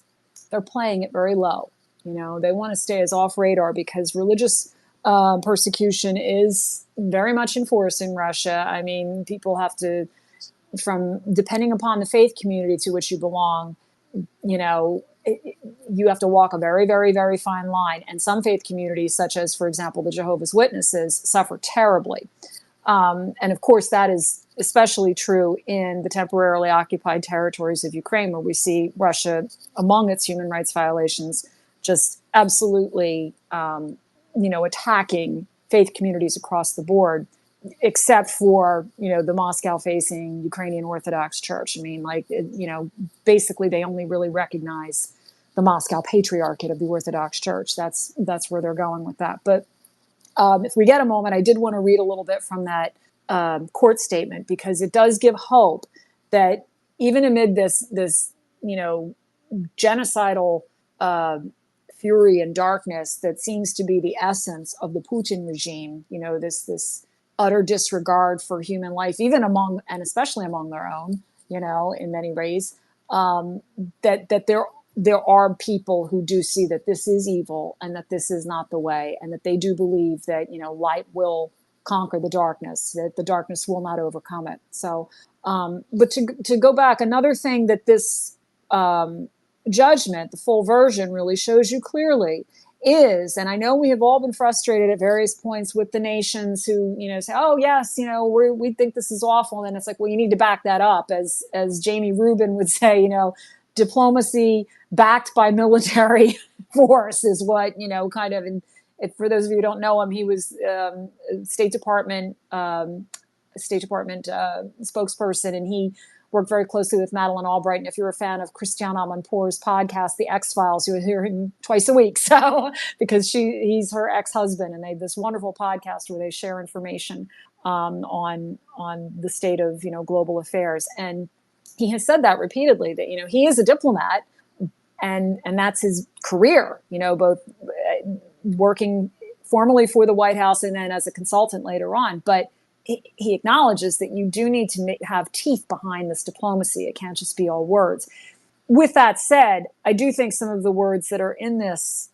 they're playing it very low. They want to stay as off radar because religious persecution is very much enforced in Russia. I mean, people have to, depending upon the faith community to which you belong, you have to walk a very, very, very fine line. And some faith communities, such as, for example, the Jehovah's Witnesses, suffer terribly. And of course, that is especially true in the temporarily occupied territories of Ukraine, where we see Russia, among its human rights violations, just absolutely, attacking faith communities across the board, except for, the Moscow-facing Ukrainian Orthodox Church. I mean, basically they only really recognize the Moscow Patriarchate of the Orthodox Church. That's where they're going with that. But if we get a moment, I did want to read a little bit from that court statement, because it does give hope that even amid this genocidal fury and darkness that seems to be the essence of the Putin regime, this utter disregard for human life, even among, and especially among their own, in many ways, that there are people who do see that this is evil and that this is not the way, and that they do believe that, light will conquer the darkness, that the darkness will not overcome it. So, but to go back, another thing that this judgment, the full version, really shows you clearly is, and I know we have all been frustrated at various points with the nations who, say, oh yes, we think this is awful. And it's like, well, you need to back that up. As Jamie Rubin would say, diplomacy backed by military force is what, kind of, and for those of you who don't know him, he was State Department spokesperson, and he worked very closely with Madeleine Albright. And if you're a fan of Christiane Amanpour's podcast, The X-Files, you'll hear him twice a week. So, because he's her ex-husband, and they have this wonderful podcast where they share information on the state of, global affairs. And he has said that repeatedly, that, he is a diplomat, and that's his career, both working formally for the White House and then as a consultant later on. But he acknowledges that you do need to have teeth behind this diplomacy. It can't just be all words. With that said, I do think some of the words that are in this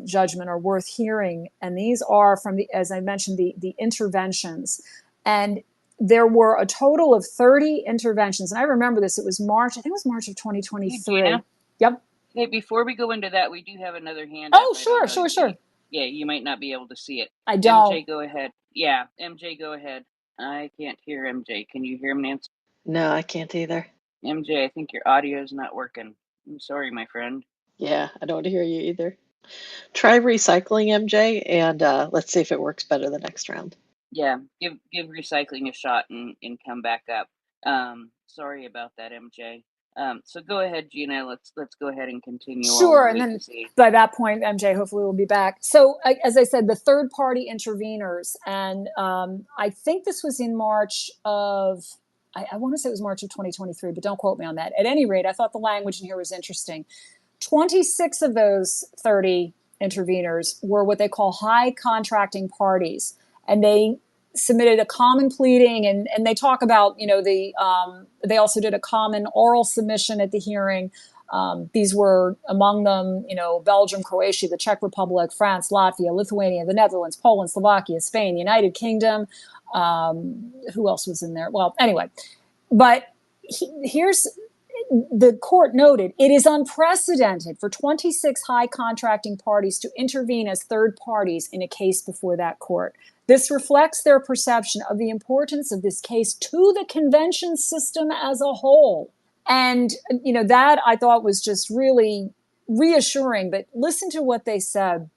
judgment are worth hearing. And these are from as I mentioned, the interventions. And there were a total of 30 interventions. And I remember this, it was March, I think it was March of 2023. Hey, Gina? Yep. Hey, before we go into that, we do have another hand. Oh, sure. Yeah, you might not be able to see it. I don't. MJ, go ahead. Yeah, MJ, go ahead. I can't hear MJ. Can you hear him, Nancy? No, I can't either. MJ, I think your audio is not working. I'm sorry, my friend. Yeah, I don't hear you either. Try recycling, MJ, and let's see if it works better the next round. Yeah, give recycling a shot and come back up. Sorry about that, MJ. So go ahead, Gina. Let's go ahead and continue. Sure, and then by that point, MJ hopefully will be back. So, as I said, the third-party interveners, and I think this was in March of, I want to say it was March of 2023, but don't quote me on that. At any rate, I thought the language in here was interesting. 26 of those 30 interveners were what they call high contracting parties, and they submitted a common pleading, and they talk about, they also did a common oral submission at the hearing. These were among them, Belgium, Croatia, the Czech Republic, France, Latvia, Lithuania, the Netherlands, Poland, Slovakia, Spain, United Kingdom. Who else was in there? Well, anyway, but here's the court noted it is unprecedented for 26 high contracting parties to intervene as third parties in a case before that court. This reflects their perception of the importance of this case to the convention system as a whole. And, that I thought was just really reassuring. But listen to what they said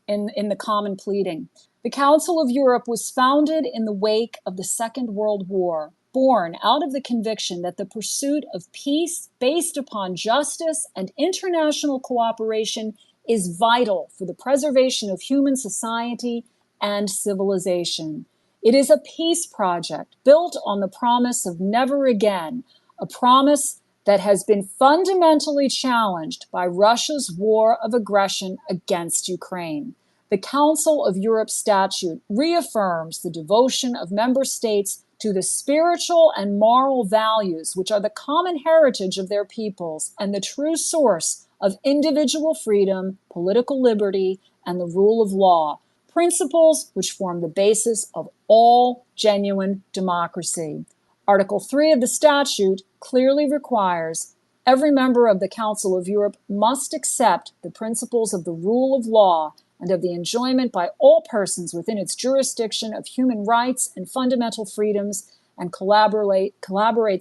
in the common pleading. The Council of Europe was founded in the wake of the Second World War, born out of the conviction that the pursuit of peace based upon justice and international cooperation is vital for the preservation of human society and civilization. It is a peace project built on the promise of never again, a promise that has been fundamentally challenged by Russia's war of aggression against Ukraine. The Council of Europe Statute reaffirms the devotion of member states to the spiritual and moral values which are the common heritage of their peoples and the true source of individual freedom, political liberty, and the rule of law, principles which form the basis of all genuine democracy. Article 3 of the statute clearly requires every member of the Council of Europe must accept the principles of the rule of law and of the enjoyment by all persons within its jurisdiction of human rights and fundamental freedoms, and collaborate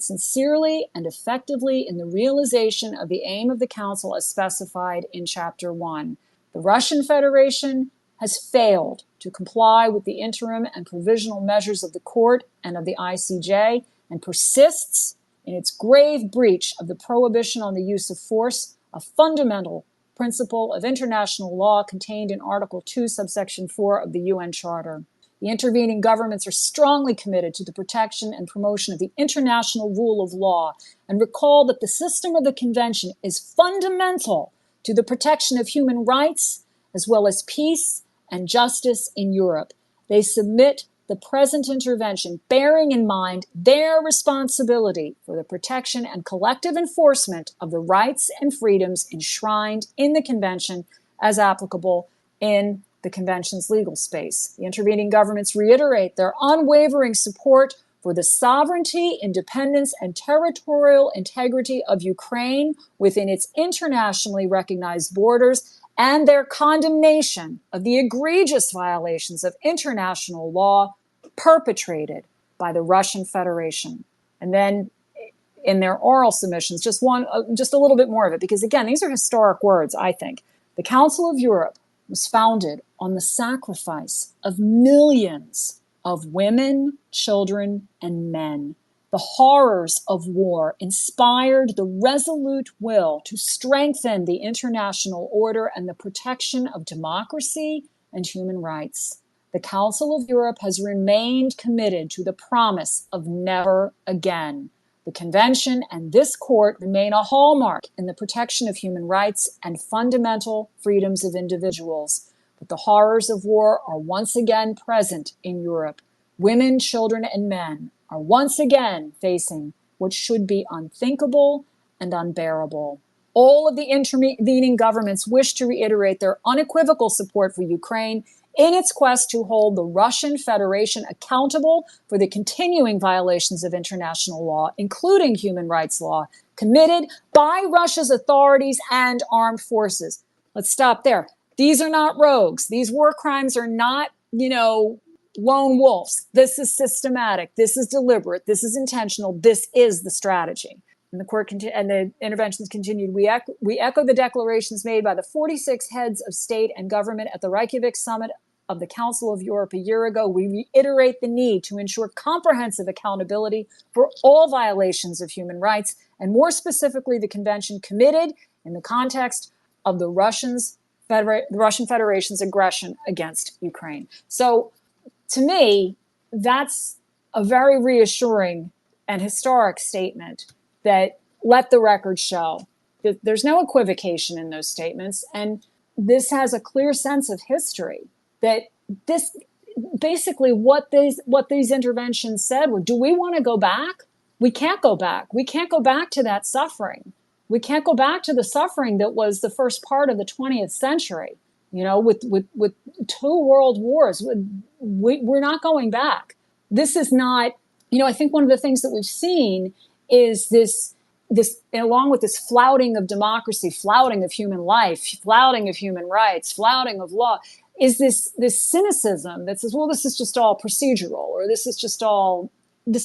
sincerely and effectively in the realization of the aim of the Council as specified in Chapter 1. The Russian Federation has failed to comply with the interim and provisional measures of the Court and of the ICJ, and persists in its grave breach of the prohibition on the use of force, a fundamental principle of international law contained in Article 2, subsection 4 of the UN Charter. The intervening governments are strongly committed to the protection and promotion of the international rule of law, and recall that the system of the Convention is fundamental to the protection of human rights, as well as peace and justice in Europe. They submit the present intervention bearing in mind their responsibility for the protection and collective enforcement of the rights and freedoms enshrined in the Convention as applicable in the Convention's legal space. The intervening governments reiterate their unwavering support for the sovereignty, independence, and territorial integrity of Ukraine within its internationally recognized borders, and their condemnation of the egregious violations of international law perpetrated by the Russian Federation. And then in their oral submissions, just a little bit more of it, because again, these are historic words, I think. The Council of Europe was founded on the sacrifice of millions of women, children, and men. The horrors of war inspired the resolute will to strengthen the international order and the protection of democracy and human rights. The Council of Europe has remained committed to the promise of never again. The Convention and this Court remain a hallmark in the protection of human rights and fundamental freedoms of individuals. But the horrors of war are once again present in Europe. Women, children, and men are once again facing what should be unthinkable and unbearable. All of the intervening governments wish to reiterate their unequivocal support for Ukraine in its quest to hold the Russian Federation accountable for the continuing violations of international law, including human rights law, committed by Russia's authorities and armed forces. Let's stop there. These are not rogues. These war crimes are not, lone wolves. This is systematic. This is deliberate. This is intentional. This is the strategy. And the court and the interventions continued. We echo the declarations made by the 46 heads of state and government at the Reykjavik summit of the Council of Europe a year ago. We reiterate the need to ensure comprehensive accountability for all violations of human rights, and more specifically, the convention committed in the context of the Russian Federation's aggression against Ukraine. So, to me, that's a very reassuring and historic statement that let the record show that there's no equivocation in those statements. And this has a clear sense of history that this basically what these interventions said were, do we want to go back? We can't go back. We can't go back to that suffering. We can't go back to the suffering that was the first part of the 20th century, with two world wars. We're not going back. This is not, I think one of the things that we've seen is this, along with this flouting of democracy, flouting of human life, flouting of human rights, flouting of law, is this cynicism that says, well, this is just all procedural, or this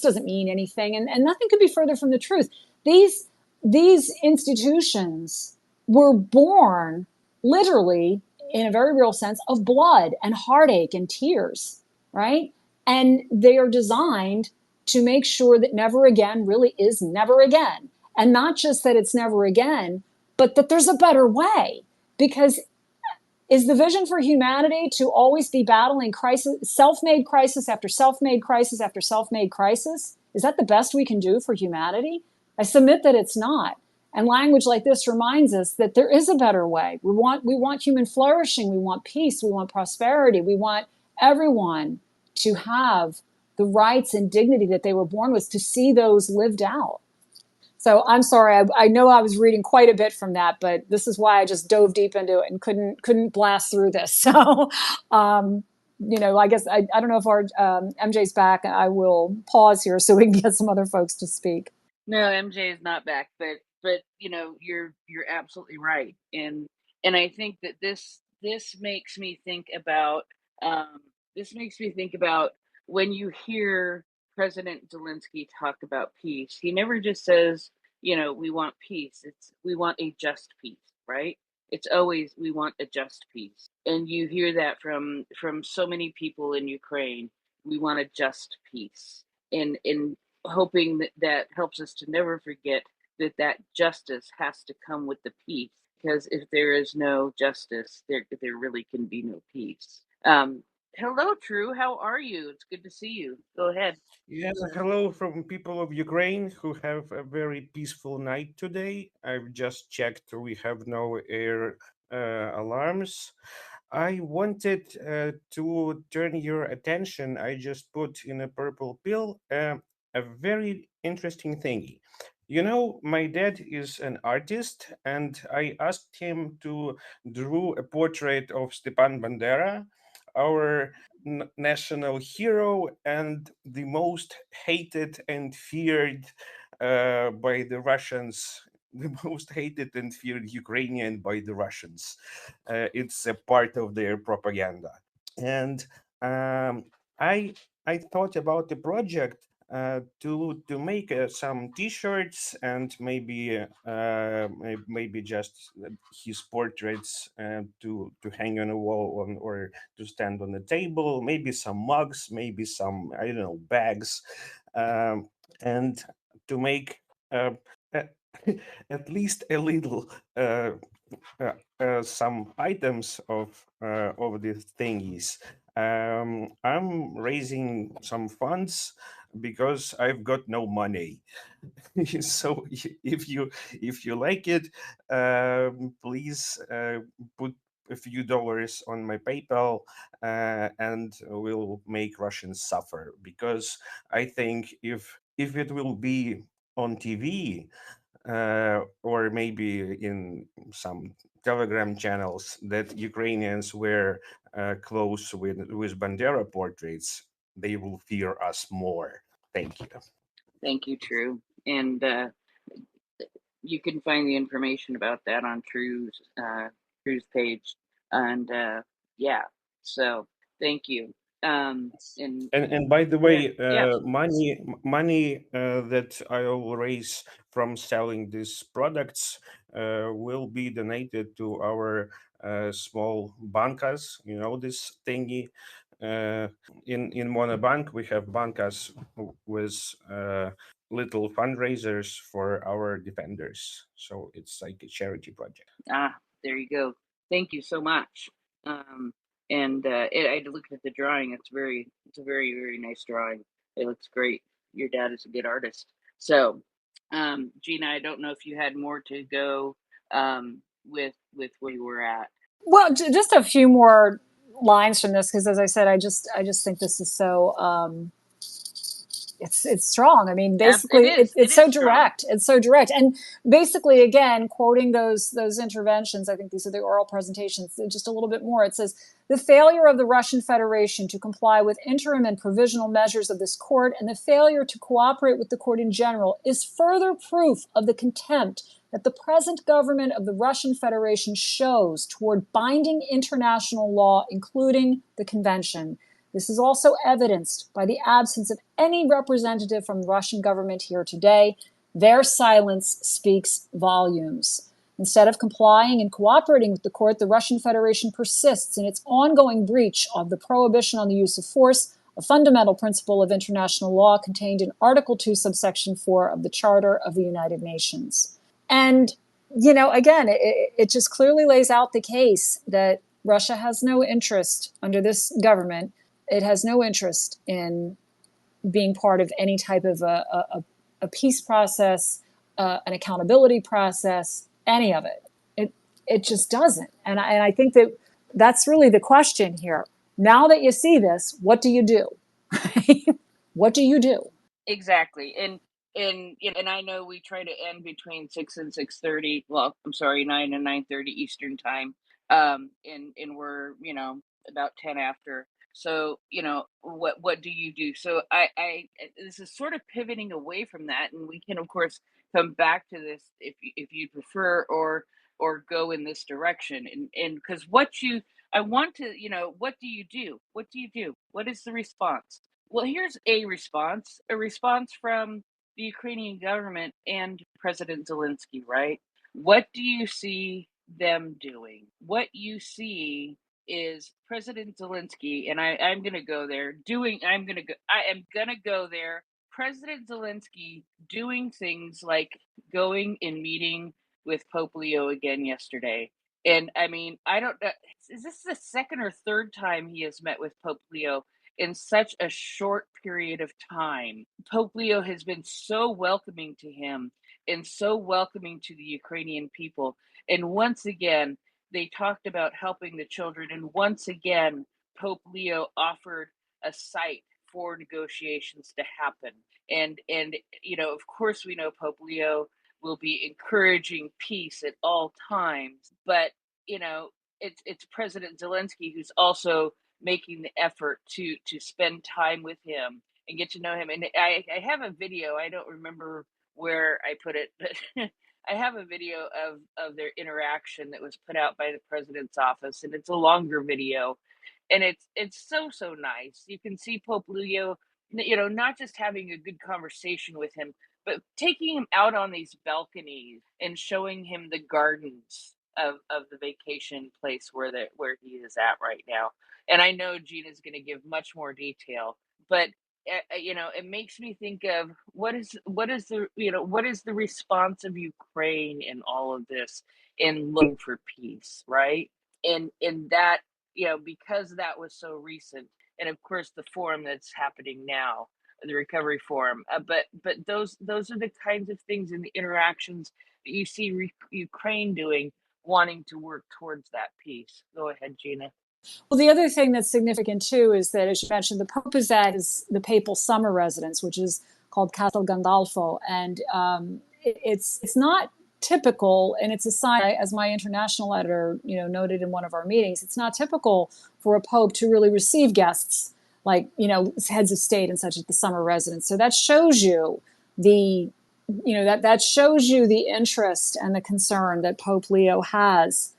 doesn't mean anything. And nothing could be further from the truth. These institutions were born literally, in a very real sense, of blood and heartache and tears, right? And they are designed to make sure that never again really is never again. And not just that it's never again, but that there's a better way. Because is the vision for humanity to always be battling crisis, self-made crisis after self-made crisis after self-made crisis? Is that the best we can do for humanity? I submit that it's not. And language like this reminds us that there is a better way. We want human flourishing. We want peace. We want prosperity. We want everyone to have the rights and dignity that they were born with, to see those lived out. So I'm sorry, I know I was reading quite a bit from that, but this is why I just dove deep into it and couldn't blast through this. So, I guess I don't know if our MJ's back. I will pause here so we can get some other folks to speak. No, MJ is not back, but you're absolutely right, and I think that this makes me think about when you hear President Zelensky talk about peace. He never just says, we want peace. It's we want a just peace, right? It's always we want a just peace, and you hear that from so many people in Ukraine. We want a just peace, and hoping that helps us to never forget that justice has to come with the peace, because if there is no justice, there really can be no peace. Hello, True. How are you? It's good to see you. Go ahead. Yes, hello from people of Ukraine who have a very peaceful night today. I've just checked, we have no air alarms. I wanted to turn your attention. I just put in a purple pill a very interesting thingy. My dad is an artist, and I asked him to draw a portrait of Stepan Bandera, our national hero and the most hated and feared by the Russians, the most hated and feared Ukrainian by the Russians. It's a part of their propaganda. And um, I I thought about the project to make some T-shirts and maybe just his portraits to hang on a wall or to stand on the table. Maybe some mugs, maybe some I don't know bags, and to make uh, a- at least a little. Some items of these thingies. I'm raising some funds because I've got no money. So if you like it, please put a few dollars on my PayPal, and we'll make Russians suffer. Because I think if it will be on TV, or maybe in some Telegram channels, that Ukrainians wear clothes with Bandera portraits, they will fear us more. Thank you. Thank you, True. And you can find the information about that on True's page. And yeah, so thank you. And by the Go ahead. way, Yeah. money that I will raise from selling these products will be donated to our small bankas. You know this thingy. Uh, in Monobank, we have bankas with little fundraisers for our defenders. So it's like a charity project. Ah, there you go. Thank you so much. Um, and I looked at the drawing. It's a very, very nice drawing. It looks great. Your dad is a good artist. So, Gina, I don't know if you had more to go with where you were at. Well, just a few more lines from this, because as I said, I just think this is so it's strong. I mean, It basically, is. It it's is so strong. direct. It's so direct, and basically, again, quoting those interventions. I think these are the oral presentations. Just a little bit more. It says the failure of the Russian Federation to comply with interim and provisional measures of this court, and the failure to cooperate with the court in general, is further proof of the contempt that the present government of the Russian Federation shows toward binding international law, including the convention. This is also evidenced by the absence of any representative from the Russian government here today. Their silence speaks volumes. Instead of complying and cooperating with the court, the Russian Federation persists in its ongoing breach of the prohibition on the use of force, a fundamental principle of international law contained in Article 2, subsection 4 of the Charter of the United Nations. And, again, it just clearly lays out the case that Russia has no interest under this government. It has no interest in being part of any type of a peace process, an accountability process, any of it. It just doesn't. And I think that that's really the question here. Now that you see this, what do you do? What do you do? Exactly. And I know we try to end between 6 and 6:30. Well, I'm sorry, 9 and 9:30 Eastern time. And we're, about 10 after. So, what do you do? So I this is sort of pivoting away from that, and we can of course come back to this if you prefer, or go in this direction. And because I want to, what do you do? What do you do? What is the response? Well, here's a response from the Ukrainian government and President Zelensky, right? What do you see them doing? What you see is President Zelensky, and I'm going to go there, I am going to go there. President Zelensky doing things like going and meeting with Pope Leo again yesterday. And I mean, I don't know, is this the second or third time he has met with Pope Leo in such a short period of time? Pope Leo has been so welcoming to him and so welcoming to the Ukrainian people. And once again, they talked about helping the children. And once again, Pope Leo offered a site for negotiations to happen. And of course, we know Pope Leo will be encouraging peace at all times. But it's President Zelensky who's also making the effort to spend time with him and get to know him. And I have a video. I don't remember where I put it, but I have a video of their interaction that was put out by the president's office, and it's a longer video, and it's so nice. You can see Pope Leo, not just having a good conversation with him, but taking him out on these balconies and showing him the gardens of the vacation place where he is at right now. And I know Gina's going to give much more detail, but it makes me think of what is the response of Ukraine in all of this, in looking for peace, right? And in that, because that was so recent, and of course the forum that's happening now, the recovery forum. But those are the kinds of things in the interactions that you see Ukraine doing, wanting to work towards that peace. Go ahead, Gina. Well, the other thing that's significant too is that, as you mentioned, the Pope is at the papal summer residence, which is called Castel Gandolfo, and it's not typical, and it's a sign, as my international editor noted in one of our meetings. It's not typical for a pope to really receive guests like heads of state and such at the summer residence. So that shows you that shows you the interest and the concern that Pope Leo has,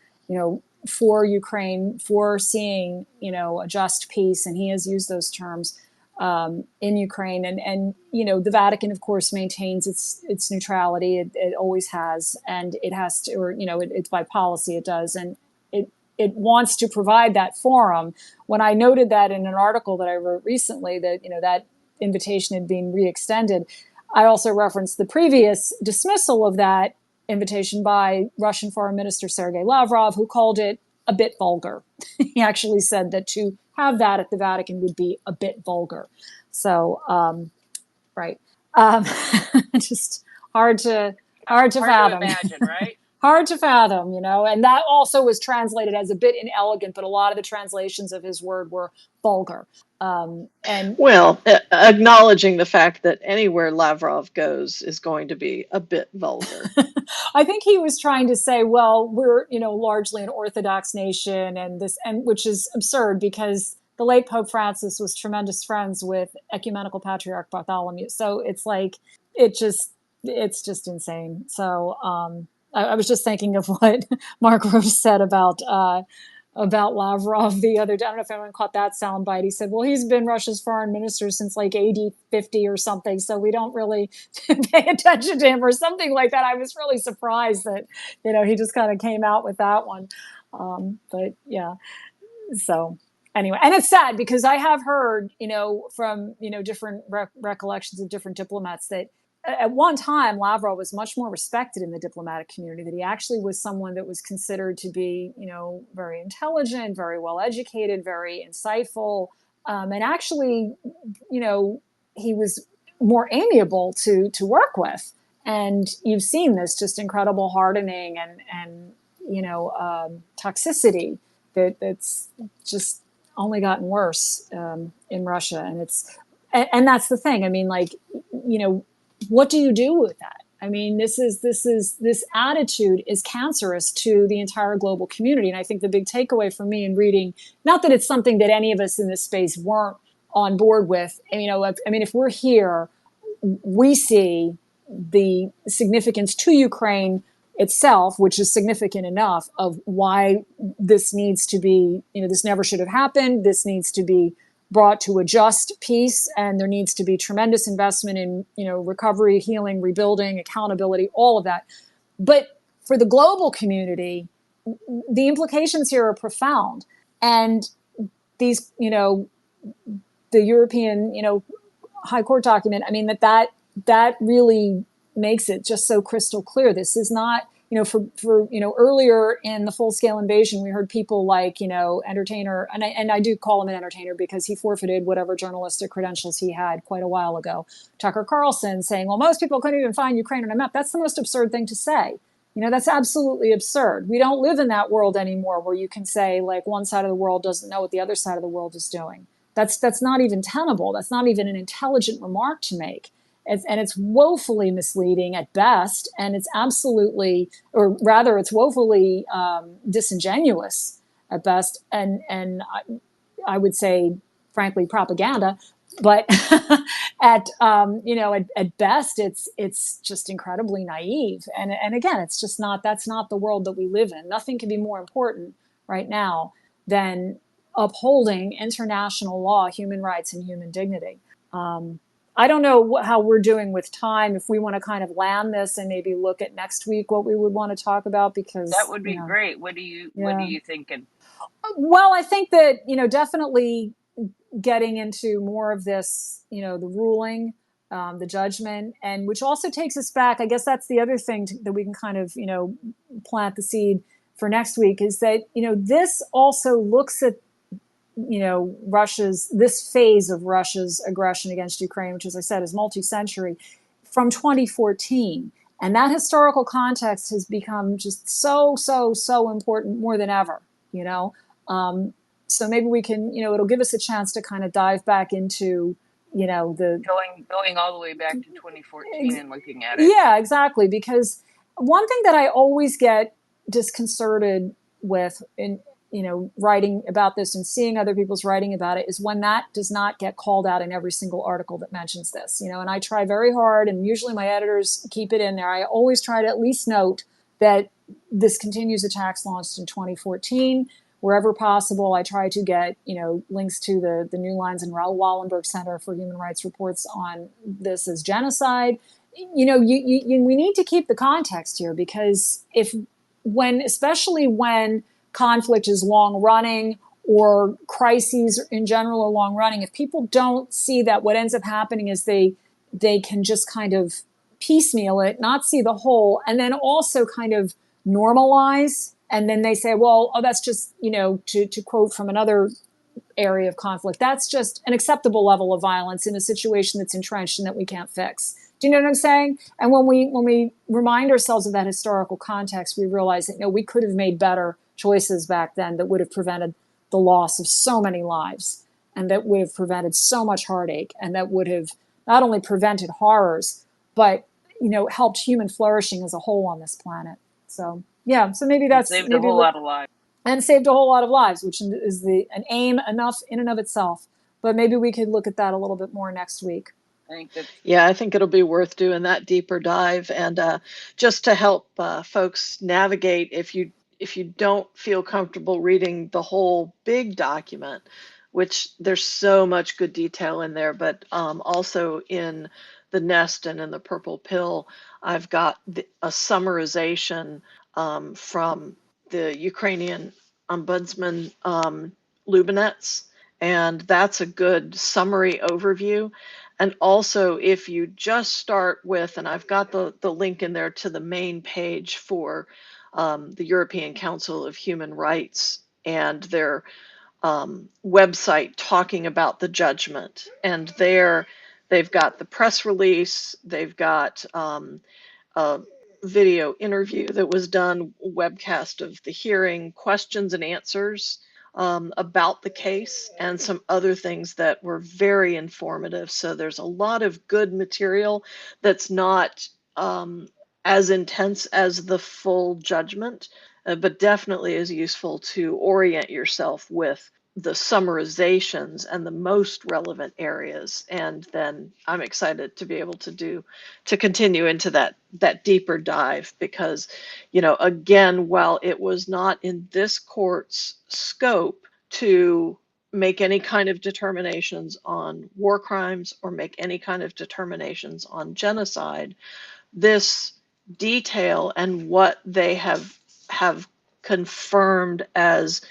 for Ukraine, for seeing, a just peace, and he has used those terms in Ukraine. And the Vatican, of course, maintains its neutrality. It always has, and it has to, or it's by policy. It does, and it wants to provide that forum. When I noted that in an article that I wrote recently, that that invitation had been re-extended, I also referenced the previous dismissal of that invitation by Russian Foreign Minister Sergei Lavrov, who called it a bit vulgar. He actually said that to have that at the Vatican would be a bit vulgar. So, right. Just hard to fathom. To imagine, right? hard to fathom, and that also was translated as a bit inelegant, but a lot of the translations of his word were vulgar. And Well, acknowledging the fact that anywhere Lavrov goes is going to be a bit vulgar. I think he was trying to say, well, we're, largely an Orthodox nation, and which is absurd because the late Pope Francis was tremendous friends with Ecumenical Patriarch Bartholomew. So it's like, it's just insane. So I was just thinking of what Mark Rose said about Lavrov the other day. I don't know if anyone caught that soundbite. He said, well, he's been Russia's foreign minister since like AD 50 or something, so we don't really pay attention to him or something like that. I was really surprised that, he just kind of came out with that one. But yeah, so anyway, and it's sad because I have heard, from, different recollections of different diplomats that at one time, Lavrov was much more respected in the diplomatic community, that he actually was someone that was considered to be, very intelligent, very well educated, very insightful. And actually, he was more amiable to work with. And you've seen this just incredible hardening and toxicity that's just only gotten worse in Russia. And that's the thing. I mean, like, what do you do with that? I mean, this attitude is cancerous to the entire global community. And I think the big takeaway for me in reading, not that it's something that any of us in this space weren't on board with, if we're here, we see the significance to Ukraine itself, which is significant enough, of why this needs to be, this never should have happened. This needs to be brought to a just peace, and there needs to be tremendous investment in, recovery, healing, rebuilding, accountability, all of that. But for the global community, the implications here are profound. And these, the European, High Court document, I mean, that really makes it just so crystal clear. This is not, for earlier in the full-scale invasion, we heard people like, entertainer, and I do call him an entertainer because he forfeited whatever journalistic credentials he had quite a while ago, Tucker Carlson, saying, well, most people couldn't even find Ukraine on a map. That's the most absurd thing to say. That's absolutely absurd. We don't live in that world anymore where you can say, like, one side of the world doesn't know what the other side of the world is doing. That's not even tenable. That's not even an intelligent remark to make. And it's woefully misleading at best, and it's absolutely, or rather, it's woefully disingenuous at best, and I would say, frankly, propaganda. But at best, it's just incredibly naive. And again, it's just not. That's not the world that we live in. Nothing can be more important right now than upholding international law, human rights, and human dignity. I don't know how we're doing with time. If we want to kind of land this and maybe look at next week what we would want to talk about, because that would be great. What are you thinking? Well, I think that, definitely getting into more of this, the ruling, the judgment, and which also takes us back. I guess that's the other thing that we can kind of, plant the seed for next week, is that, this also looks at this phase of Russia's aggression against Ukraine, which, as I said, is multi-century, from 2014. And that historical context has become just so important, more than ever, So maybe we can, it'll give us a chance to kind of dive back into, the going all the way back to 2014 and looking at it. Yeah, exactly. Because one thing that I always get disconcerted with in writing about this and seeing other people's writing about it is when that does not get called out in every single article that mentions this, and I try very hard, and usually my editors keep it in there. I always try to at least note that this continues attacks launched in 2014. Wherever possible, I try to get, links to the New Lines and Raoul Wallenberg Center for Human Rights reports on this as genocide. We need to keep the context here, because especially when conflict is long running, or crises in general are long running, if people don't see that what ends up happening is they can just kind of piecemeal it, not see the whole, and then also kind of normalize, and then they say, well, that's just, to quote from another area of conflict, that's just an acceptable level of violence in a situation that's entrenched and that we can't fix. Do you know what I'm saying? And when we remind ourselves of that historical context, we realize that we could have made better choices back then that would have prevented the loss of so many lives, and that would have prevented so much heartache, and that would have not only prevented horrors, but helped human flourishing as a whole on this planet. So yeah, so maybe And that's saved a whole lot of lives. and saved a whole lot of lives, which is an aim enough in and of itself. But maybe we could look at that a little bit more next week. Yeah, I think it'll be worth doing that deeper dive, and just to help folks navigate, if you don't feel comfortable reading the whole big document, which there's so much good detail in there, but also in the Nest and in the Purple Pill, I've got a summarization from the Ukrainian ombudsman Lubinets, and that's a good summary overview. And also, if you just start with, and I've got the link in there to the main page for the European Council of Human Rights and their website talking about the judgment. And there they've got the press release, they've got a video interview that was done, webcast of the hearing, questions and answers about the case, and some other things that were very informative. So there's a lot of good material that's not as intense as the full judgment, but definitely is useful to orient yourself with the summarizations and the most relevant areas. And then I'm excited to be able to continue into that deeper dive, because, again, while it was not in this court's scope to make any kind of determinations on war crimes or make any kind of determinations on genocide, this detail and what they have confirmed as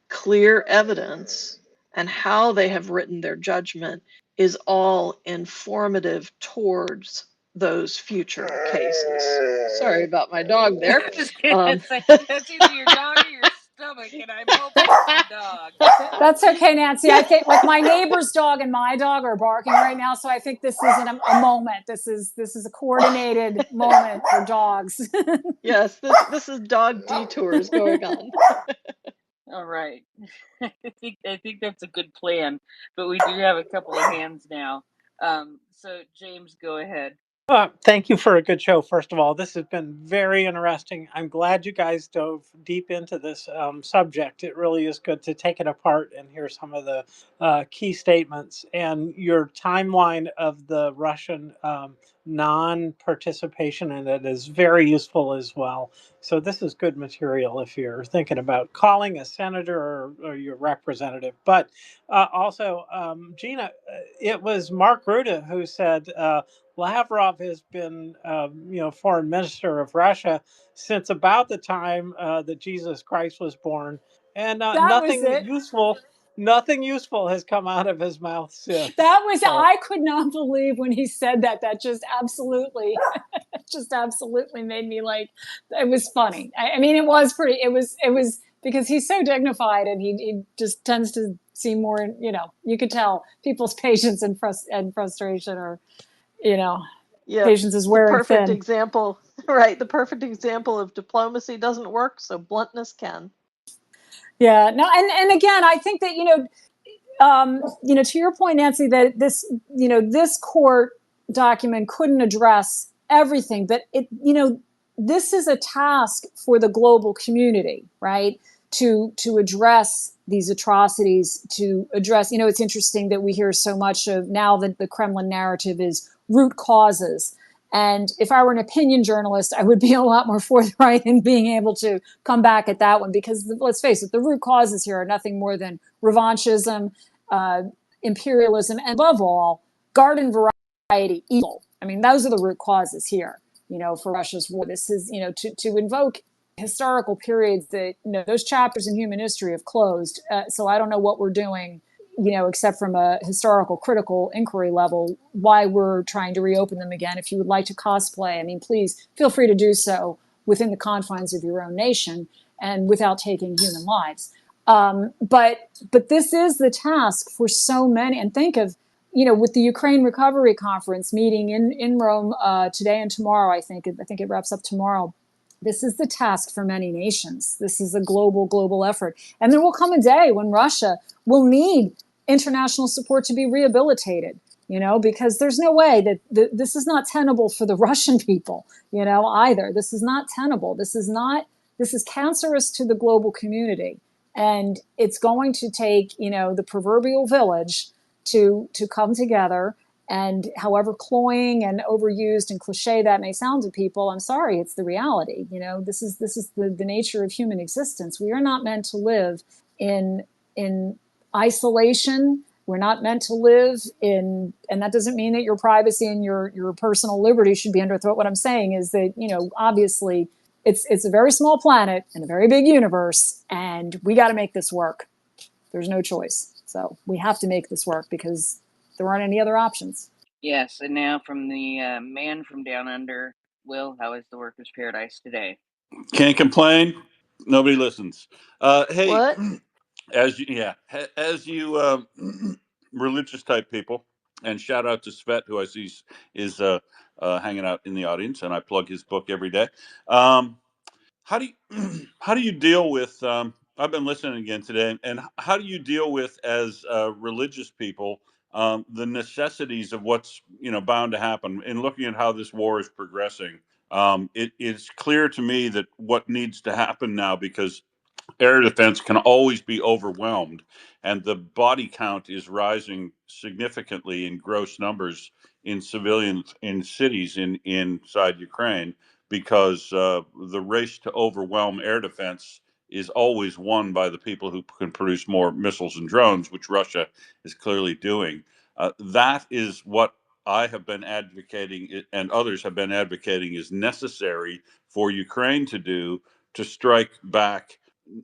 clear evidence and how they have written their judgment is all informative towards those future cases. Sorry about my dog there. That's either your dog or your stomach, and I'm hoping it's the dog. That's okay, Nancy. I think like my neighbor's dog and my dog are barking right now, so I think this isn't a moment. This is a coordinated moment for dogs. Yes, this is dog detours going on. All right. I think that's a good plan, but we do have a couple of hands now. So James, go ahead. Thank you for a good show. First of all, this has been very interesting. I'm glad you guys dove deep into this subject. It really is good to take it apart and hear some of the key statements. And your timeline of the Russian non-participation in it is very useful as well. So this is good material if you're thinking about calling a senator or your representative. But also, Gina, it was Mark Rutte who said, Lavrov has been, foreign minister of Russia since about the time that Jesus Christ was born, and That was it. nothing useful has come out of his mouth since. That was, So, I could not believe when he said that. That just absolutely made me like, it was funny. I mean, it was because he's so dignified, and he just tends to seem more, you could tell people's patience and frustration, or, patience is wearing thin. Example, right? The perfect example of diplomacy doesn't work, so bluntness can. Yeah, no, and again, I think that to your point, Nancy, that this court document couldn't address everything, but this is a task for the global community, right? To address these atrocities, to address, it's interesting that we hear so much of now that the Kremlin narrative is root causes. And if I were an opinion journalist, I would be a lot more forthright in being able to come back at that one, because let's face it, the root causes here are nothing more than revanchism, imperialism, and above all, garden variety evil. I mean, those are the root causes here, for Russia's war. This is, to invoke historical periods that, those chapters in human history have closed. So I don't know what we're doing, except from a historical critical inquiry level, why we're trying to reopen them again. If you would like to cosplay, I mean, please feel free to do so within the confines of your own nation and without taking human lives. But this is the task for so many. And think of, with the Ukraine Recovery Conference meeting in Rome today and tomorrow, I think it wraps up tomorrow. This is the task for many nations. This is a global effort. And there will come a day when Russia will need international support to be rehabilitated, because there's no way that this is not tenable for the Russian people, either. This is not tenable. This is cancerous to the global community. And it's going to take, the proverbial village to come together. And however cloying and overused and cliche that may sound to people, I'm sorry, it's the reality. This is the nature of human existence. We are not meant to live in isolation. We're not meant to live and that doesn't mean that your privacy and your personal liberty should be under threat. What I'm saying is that, obviously it's a very small planet in a very big universe, and we got to make this work. There's no choice. So we have to make this work because there aren't any other options. Yes, and now from the man from down under, Will, how is the workers' paradise today? Can't complain. Nobody listens. Hey, What? as you religious type people, and shout out to Svet, who I see is hanging out in the audience, and I plug his book every day. How do you how do you deal with? I've been listening again today, and how do you deal with as religious people the necessities of what's bound to happen? In looking at how this war is progressing, it is clear to me that what needs to happen now, because air defense can always be overwhelmed, and the body count is rising significantly in gross numbers in civilians in cities inside Ukraine, because the race to overwhelm air defense is always won by the people who can produce more missiles and drones, which Russia is clearly doing. That is what I have been advocating, and others have been advocating, is necessary for Ukraine to do, to strike back,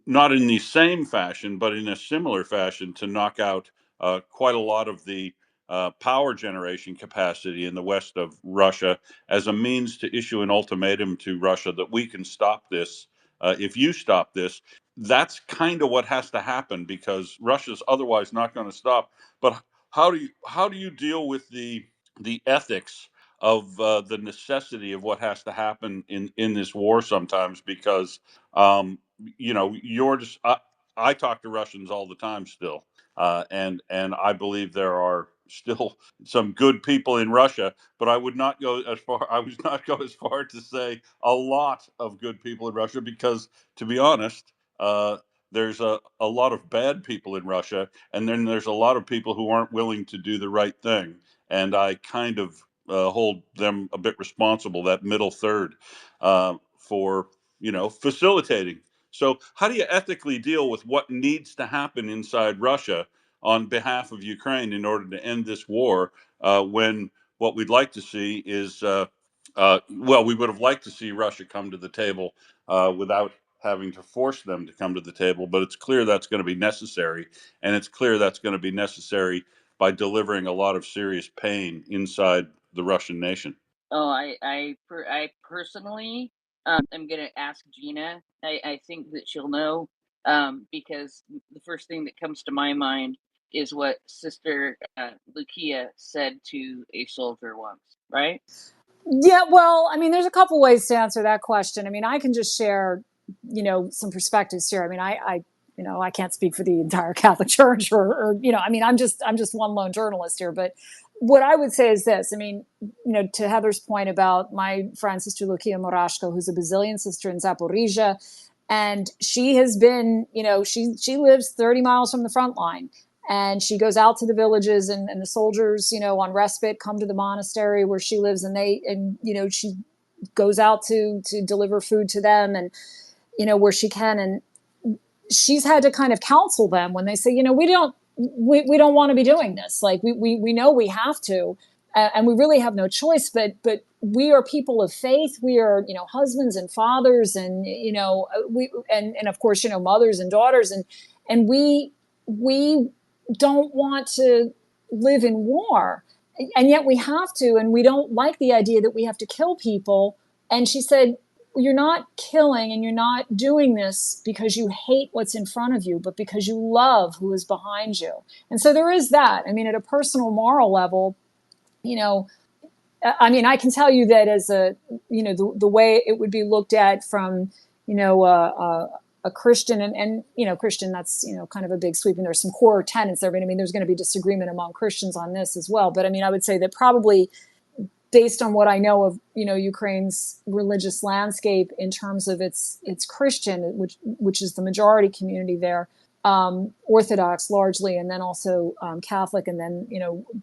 not in the same fashion, but in a similar fashion, to knock out quite a lot of the power generation capacity in the west of Russia, as a means to issue an ultimatum to Russia that we can stop this. If you stop this, that's kind of what has to happen, because Russia's otherwise not going to stop. But how do you deal with the ethics of the necessity of what has to happen in this war sometimes? Because you're just I talk to Russians all the time still, and I believe there are still some good people in Russia, but I would not go as far. I would not go as far to say a lot of good people in Russia, because, to be honest, there's a lot of bad people in Russia, and then there's a lot of people who aren't willing to do the right thing, and I kind of hold them a bit responsible, that middle third, for facilitating. So, how do you ethically deal with what needs to happen inside Russia on behalf of Ukraine in order to end this war? When what we'd like to see is, we would have liked to see Russia come to the table without having to force them to come to the table, but it's clear that's going to be necessary, and it's clear that's going to be necessary by delivering a lot of serious pain inside the Russian nation. Oh, I personally am gonna ask Gina. I think that she'll know, because the first thing that comes to my mind is what Sister Lucia said to a soldier once, right? Yeah, well, I mean, there's a couple ways to answer that question. I mean, I can just share, some perspectives here. I mean, I can't speak for the entire Catholic Church, or I mean, I'm just one lone journalist here. But what I would say is this. I mean, to Heather's point about my friend, Sister Lucia Morashko, who's a Basilian sister in Zaporizhia, and she has been, she lives 30 miles from the front line. And she goes out to the villages, and the soldiers, on respite, come to the monastery where she lives, and she goes out to deliver food to them, and where she can. And she's had to kind of counsel them when they say, we don't want to be doing this. Like we know we have to, and we really have no choice. But we are people of faith. We are husbands and fathers, and we and of course mothers and daughters, and we don't want to live in war, and yet we have to, and we don't like the idea that we have to kill people. And she said, killing and you're not doing this because you hate what's in front of you, but because you love who is behind you. And so there is that. I mean, at a personal moral level, I mean, I can tell you that as the way it would be looked at from, a Christian and Christian, that's, kind of a big sweep. And there's some core tenets there. But I mean, there's going to be disagreement among Christians on this as well. But I mean, I would say that probably based on what I know of, Ukraine's religious landscape in terms of its Christian, which is the majority community there, Orthodox largely, and then also Catholic, and then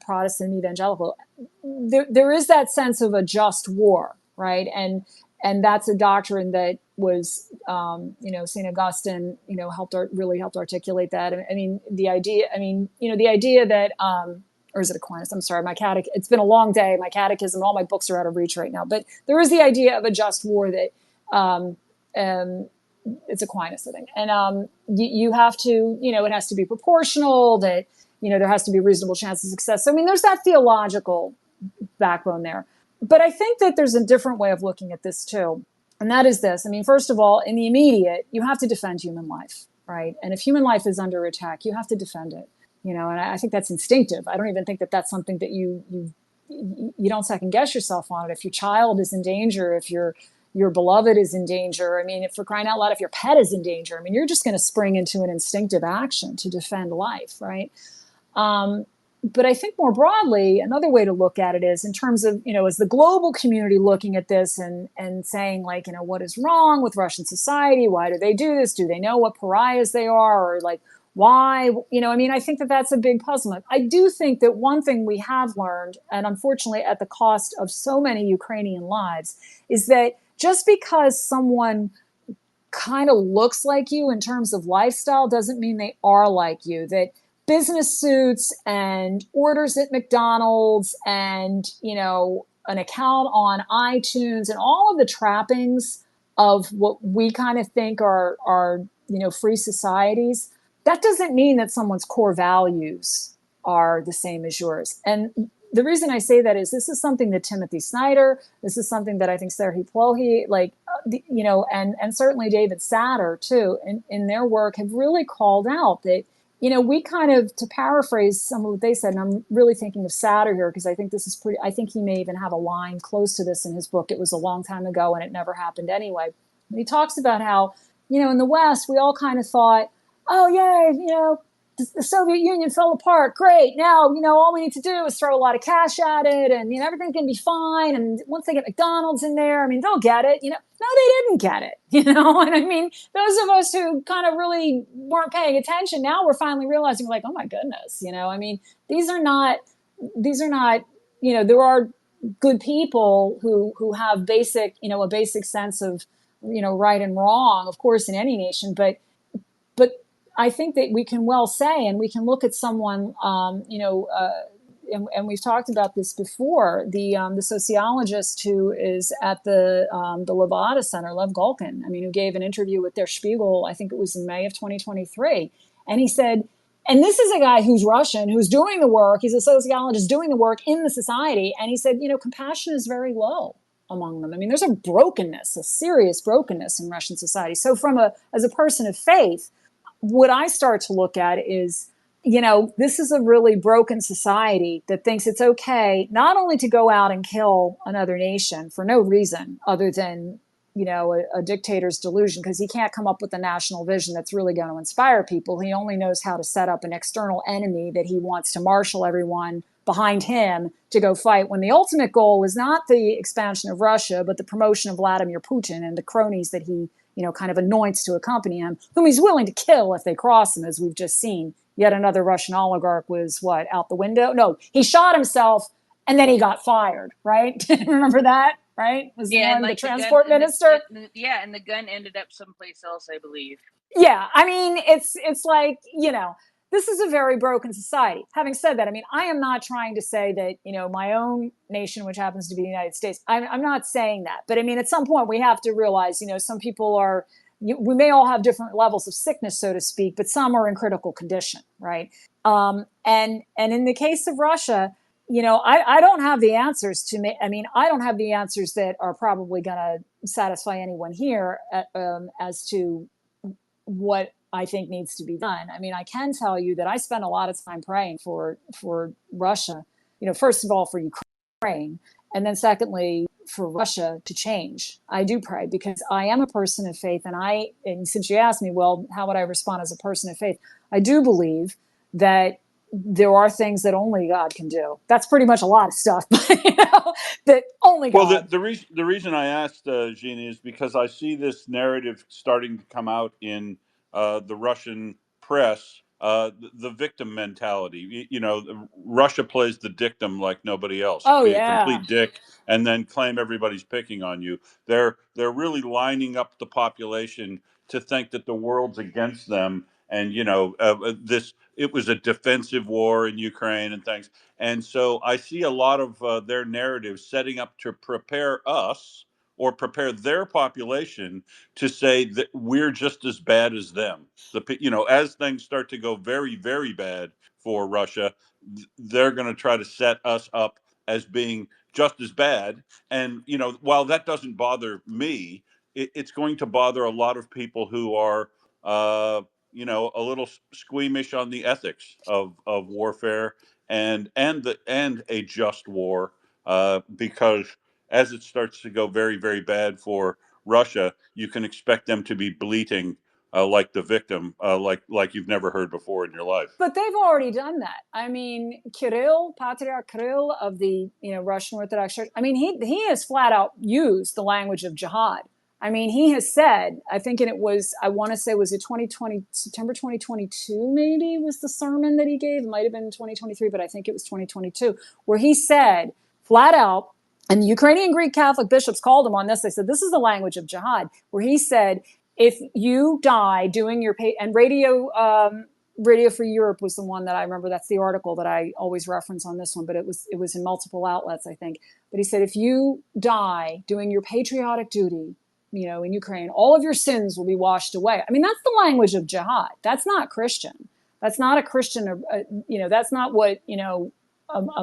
Protestant, evangelical. There is that sense of a just war, right? And that's a doctrine that was, St. Augustine, really helped articulate that. I mean, the idea that, or is it Aquinas? I'm sorry, it's been a long day. My catechism, all my books are out of reach right now. But there is the idea of a just war that, it's Aquinas, I think. And you have to, it has to be proportional, that, there has to be a reasonable chance of success. So, I mean, there's that theological backbone there. But I think that there's a different way of looking at this too. And that is this. I mean, first of all, in the immediate, you have to defend human life, right? And if human life is under attack, you have to defend it. And I think that's instinctive. I don't even think that that's something that you don't second guess yourself on it. If your child is in danger, if your beloved is in danger, I mean, if for crying out loud, if your pet is in danger, I mean, you're just going to spring into an instinctive action to defend life, right? But I think more broadly, another way to look at it is in terms of, as the global community looking at this and saying like, what is wrong with Russian society? Why do they do this? Do they know what pariahs they are? Or like, why? I mean, I think that that's a big puzzle. I do think that one thing we have learned, and unfortunately at the cost of so many Ukrainian lives, is that just because someone kind of looks like you in terms of lifestyle doesn't mean they are like you. That business suits and orders at McDonald's and, an account on iTunes and all of the trappings of what we kind of think are free societies, that doesn't mean that someone's core values are the same as yours. And the reason I say that is this is something that Timothy Snyder, this is something that I think Serhiy Plohi, and certainly David Satter too, in their work have really called out that, we kind of, to paraphrase some of what they said, and I'm really thinking of Satter here because I think this is I think he may even have a line close to this in his book. It was a long time ago and it never happened anyway. And he talks about how, in the West, we all kind of thought, oh, yay, the Soviet Union fell apart. Great. Now, all we need to do is throw a lot of cash at it and, everything's going to be fine. And once they get McDonald's in there, I mean, they'll get it. No, they didn't get it, And I mean, those of us who kind of really weren't paying attention, now we're finally realizing like, oh my goodness, I mean, these are not, there are good people who have basic, a basic sense of, right and wrong, of course, in any nation. But I think that we can well say, and we can look at someone, and we've talked about this before, the sociologist who is at the Levada Center, Lev Golkin, I mean, who gave an interview with Der Spiegel, I think it was in May of 2023. And he said, and this is a guy who's Russian, who's doing the work, he's a sociologist doing the work in the society. And he said, compassion is very low among them. I mean, there's a brokenness, a serious brokenness in Russian society. So as a person of faith, what I start to look at is, this is a really broken society that thinks it's okay not only to go out and kill another nation for no reason other than, a dictator's delusion, because he can't come up with a national vision that's really going to inspire people. He only knows how to set up an external enemy that he wants to marshal everyone behind him to go fight, when the ultimate goal is not the expansion of Russia, but the promotion of Vladimir Putin and the cronies that he kind of anoints to accompany him, whom he's willing to kill if they cross him, as we've just seen. Yet another Russian oligarch was out the window? No, he shot himself and then he got fired, right? Remember that, right? Was the one, the transport minister? And the gun ended up someplace else, I believe. Yeah, I mean, it's like, this is a very broken society. Having said that, I mean, I am not trying to say that, my own nation, which happens to be the United States, I'm not saying that. But I mean, at some point we have to realize, some people we may all have different levels of sickness, so to speak, but some are in critical condition, right? And in the case of Russia, I don't have the answers to me. I mean, I don't have the answers that are probably going to satisfy anyone here as to what I think needs to be done. I mean, I can tell you that I spend a lot of time praying for Russia. First of all for Ukraine, and then secondly for Russia to change. I do pray because I am a person of faith, and since you asked me, well, how would I respond as a person of faith? I do believe that there are things that only God can do. That's pretty much a lot of stuff, but that only Well, God. the reason I asked Gina is because I see this narrative starting to come out in the Russian press, the victim mentality. Russia plays the dictum like nobody else. Oh Be a yeah. complete dick, and then claim everybody's picking on you. They're really lining up the population to think that the world's against them, and this it was a defensive war in Ukraine and things. And so I see a lot of their narratives setting up to prepare us or prepare their population to say that we're just as bad as them. As things start to go very, very bad for Russia, they're going to try to set us up as being just as bad. And while that doesn't bother me, it's going to bother a lot of people who are, a little squeamish on the ethics of warfare and a just war, because as it starts to go very, very bad for Russia, you can expect them to be bleating like the victim, like you've never heard before in your life. But they've already done that. I mean, Patriarch Kirill of the Russian Orthodox Church. I mean, he has flat out used the language of jihad. I mean, he has said, I think, and it was, I want to say, was it September 2022, maybe was the sermon that he gave. It might have been 2023, but I think it was 2022, where he said flat out, and the Ukrainian Greek Catholic bishops called him on this. They said, this is the language of jihad, where he said, if you die doing your and Radio Free Europe was the one that I remember. That's the article that I always reference on this one, but it was in multiple outlets, I think. But he said, if you die doing your patriotic duty, in Ukraine, all of your sins will be washed away. I mean, that's the language of jihad. That's not Christian. That's not a Christian, that's not what, a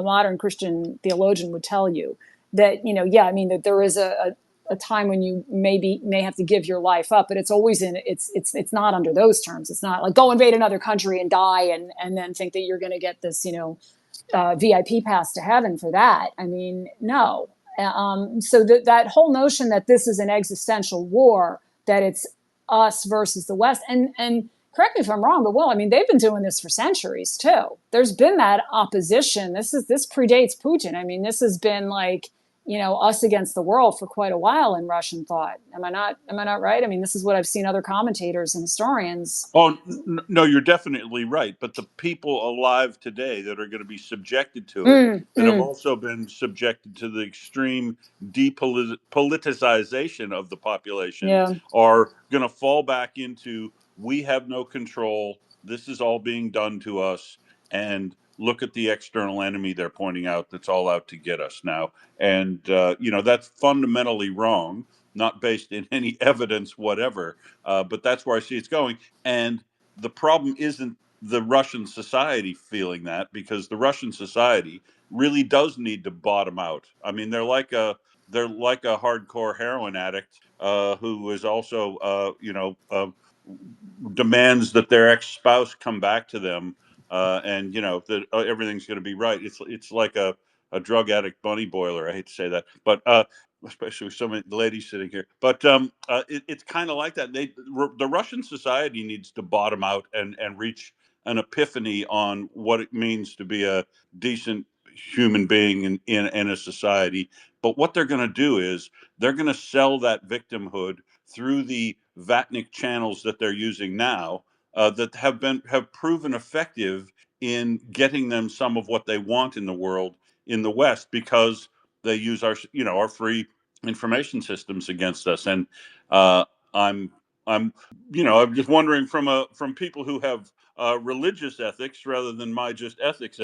modern Christian theologian would tell you. That, that there is a time when you may have to give your life up, but it's always it's not under those terms. It's not like go invade another country and die and then think that you're going to get this, VIP pass to heaven for that. I mean, no. So that whole notion that this is an existential war, that it's us versus the West, and correct me if I'm wrong, but well, I mean, they've been doing this for centuries too. There's been that opposition. This predates Putin. I mean, this has been like, us against the world for quite a while in Russian thought. Am I not right? I mean, this is what I've seen other commentators and historians. Oh, no, you're definitely right. But the people alive today that are going to be subjected to it, that have also been subjected to the extreme depoliticization of the population, Yeah. are going to fall back into, we have no control. This is all being done to us. And look at the external enemy they're pointing out that's all out to get us now. And, that's fundamentally wrong, not based in any evidence, whatever. But that's where I see it's going. And the problem isn't the Russian society feeling that, because the Russian society really does need to bottom out. I mean, they're like a hardcore heroin addict who is also demands that their ex-spouse come back to them, and that everything's going to be right. It's like a drug addict bunny boiler. I hate to say that, but especially with so many ladies sitting here. But it's kind of like that. The Russian society needs to bottom out and reach an epiphany on what it means to be a decent human being in a society. But what they're going to do is they're going to sell that victimhood through the Vatnik channels that they're using now, that have proven effective in getting them some of what they want in the world in the West, because they use our free information systems against us. And I'm I'm just wondering from people who have religious ethics rather than my just ethics,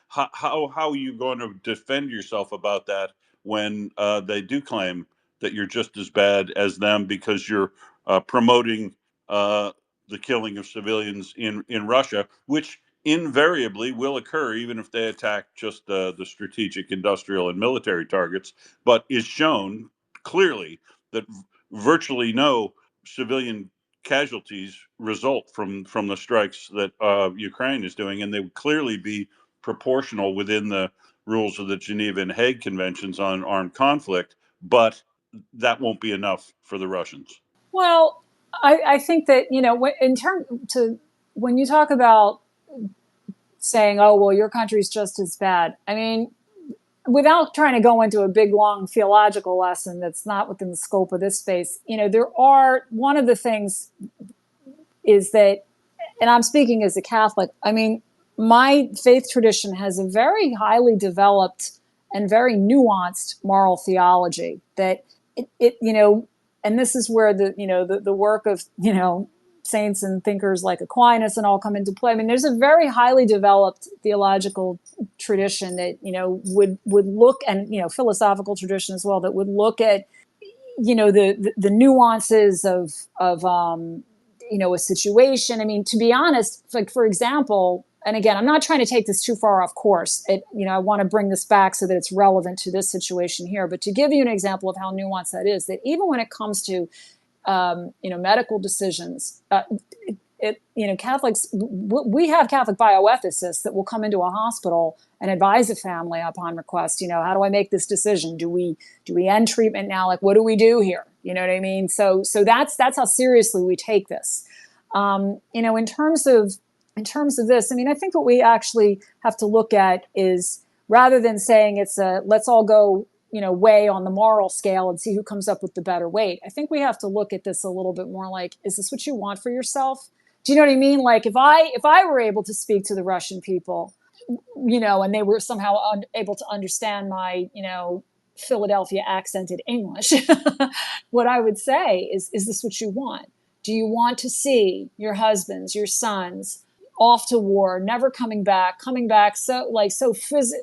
how are you going to defend yourself about that when they do claim that you're just as bad as them because you're promoting the killing of civilians in Russia, which invariably will occur, even if they attack just the strategic, industrial, and military targets, but is shown clearly that virtually no civilian casualties result from the strikes that Ukraine is doing, and they would clearly be proportional within the rules of the Geneva and Hague Conventions on armed conflict, but that won't be enough for the Russians. Well, I think that, in terms to when you talk about saying, oh, well, your country's just as bad. I mean, without trying to go into a big, long theological lesson that's not within the scope of this space, one of the things is that, and I'm speaking as a Catholic, I mean, my faith tradition has a very highly developed and very nuanced moral theology that and this is where the work of, saints and thinkers like Aquinas and all come into play. I mean, there's a very highly developed theological tradition that, would look, and, philosophical tradition as well, that would look at, the nuances of a situation. I mean, to be honest, like, for example, and again, I'm not trying to take this too far off course. I want to bring this back so that it's relevant to this situation here. But to give you an example of how nuanced that is, that even when it comes to, medical decisions, Catholics, we have Catholic bioethicists that will come into a hospital and advise a family upon request. How do I make this decision? Do we end treatment now? Like, what do we do here? You know what I mean? So that's how seriously we take this. In terms of this, I mean, I think what we actually have to look at is, rather than saying it's let's all go, weigh on the moral scale and see who comes up with the better weight, I think we have to look at this a little bit more like, is this what you want for yourself? Do you know what I mean? Like, if I were able to speak to the Russian people, and they were somehow able to understand my, Philadelphia accented English, what I would say is this what you want? Do you want to see your husbands, your sons off to war, never coming back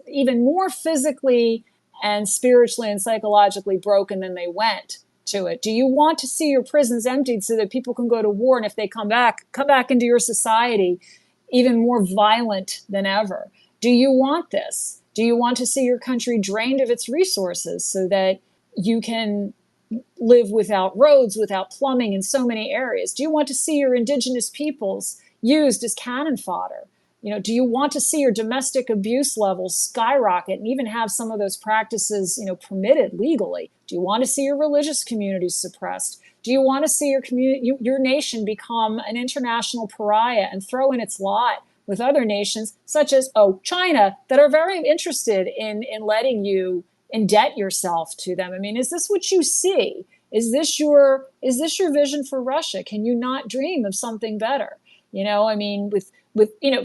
even more physically and spiritually and psychologically broken than they went to it? Do you want to see your prisons emptied so that people can go to war, and if they come back into your society even more violent than ever? Do you want this? Do you want to see your country drained of its resources so that you can live without roads, without plumbing in so many areas? Do you want to see your indigenous peoples used as cannon fodder? Do you want to see your domestic abuse levels skyrocket and even have some of those practices, permitted legally? Do you want to see your religious communities suppressed? Do you want to see your nation become an international pariah and throw in its lot with other nations such as, China, that are very interested in letting you indebt yourself to them? I mean, is this what you see? Is this your vision for Russia? Can you not dream of something better? I mean, with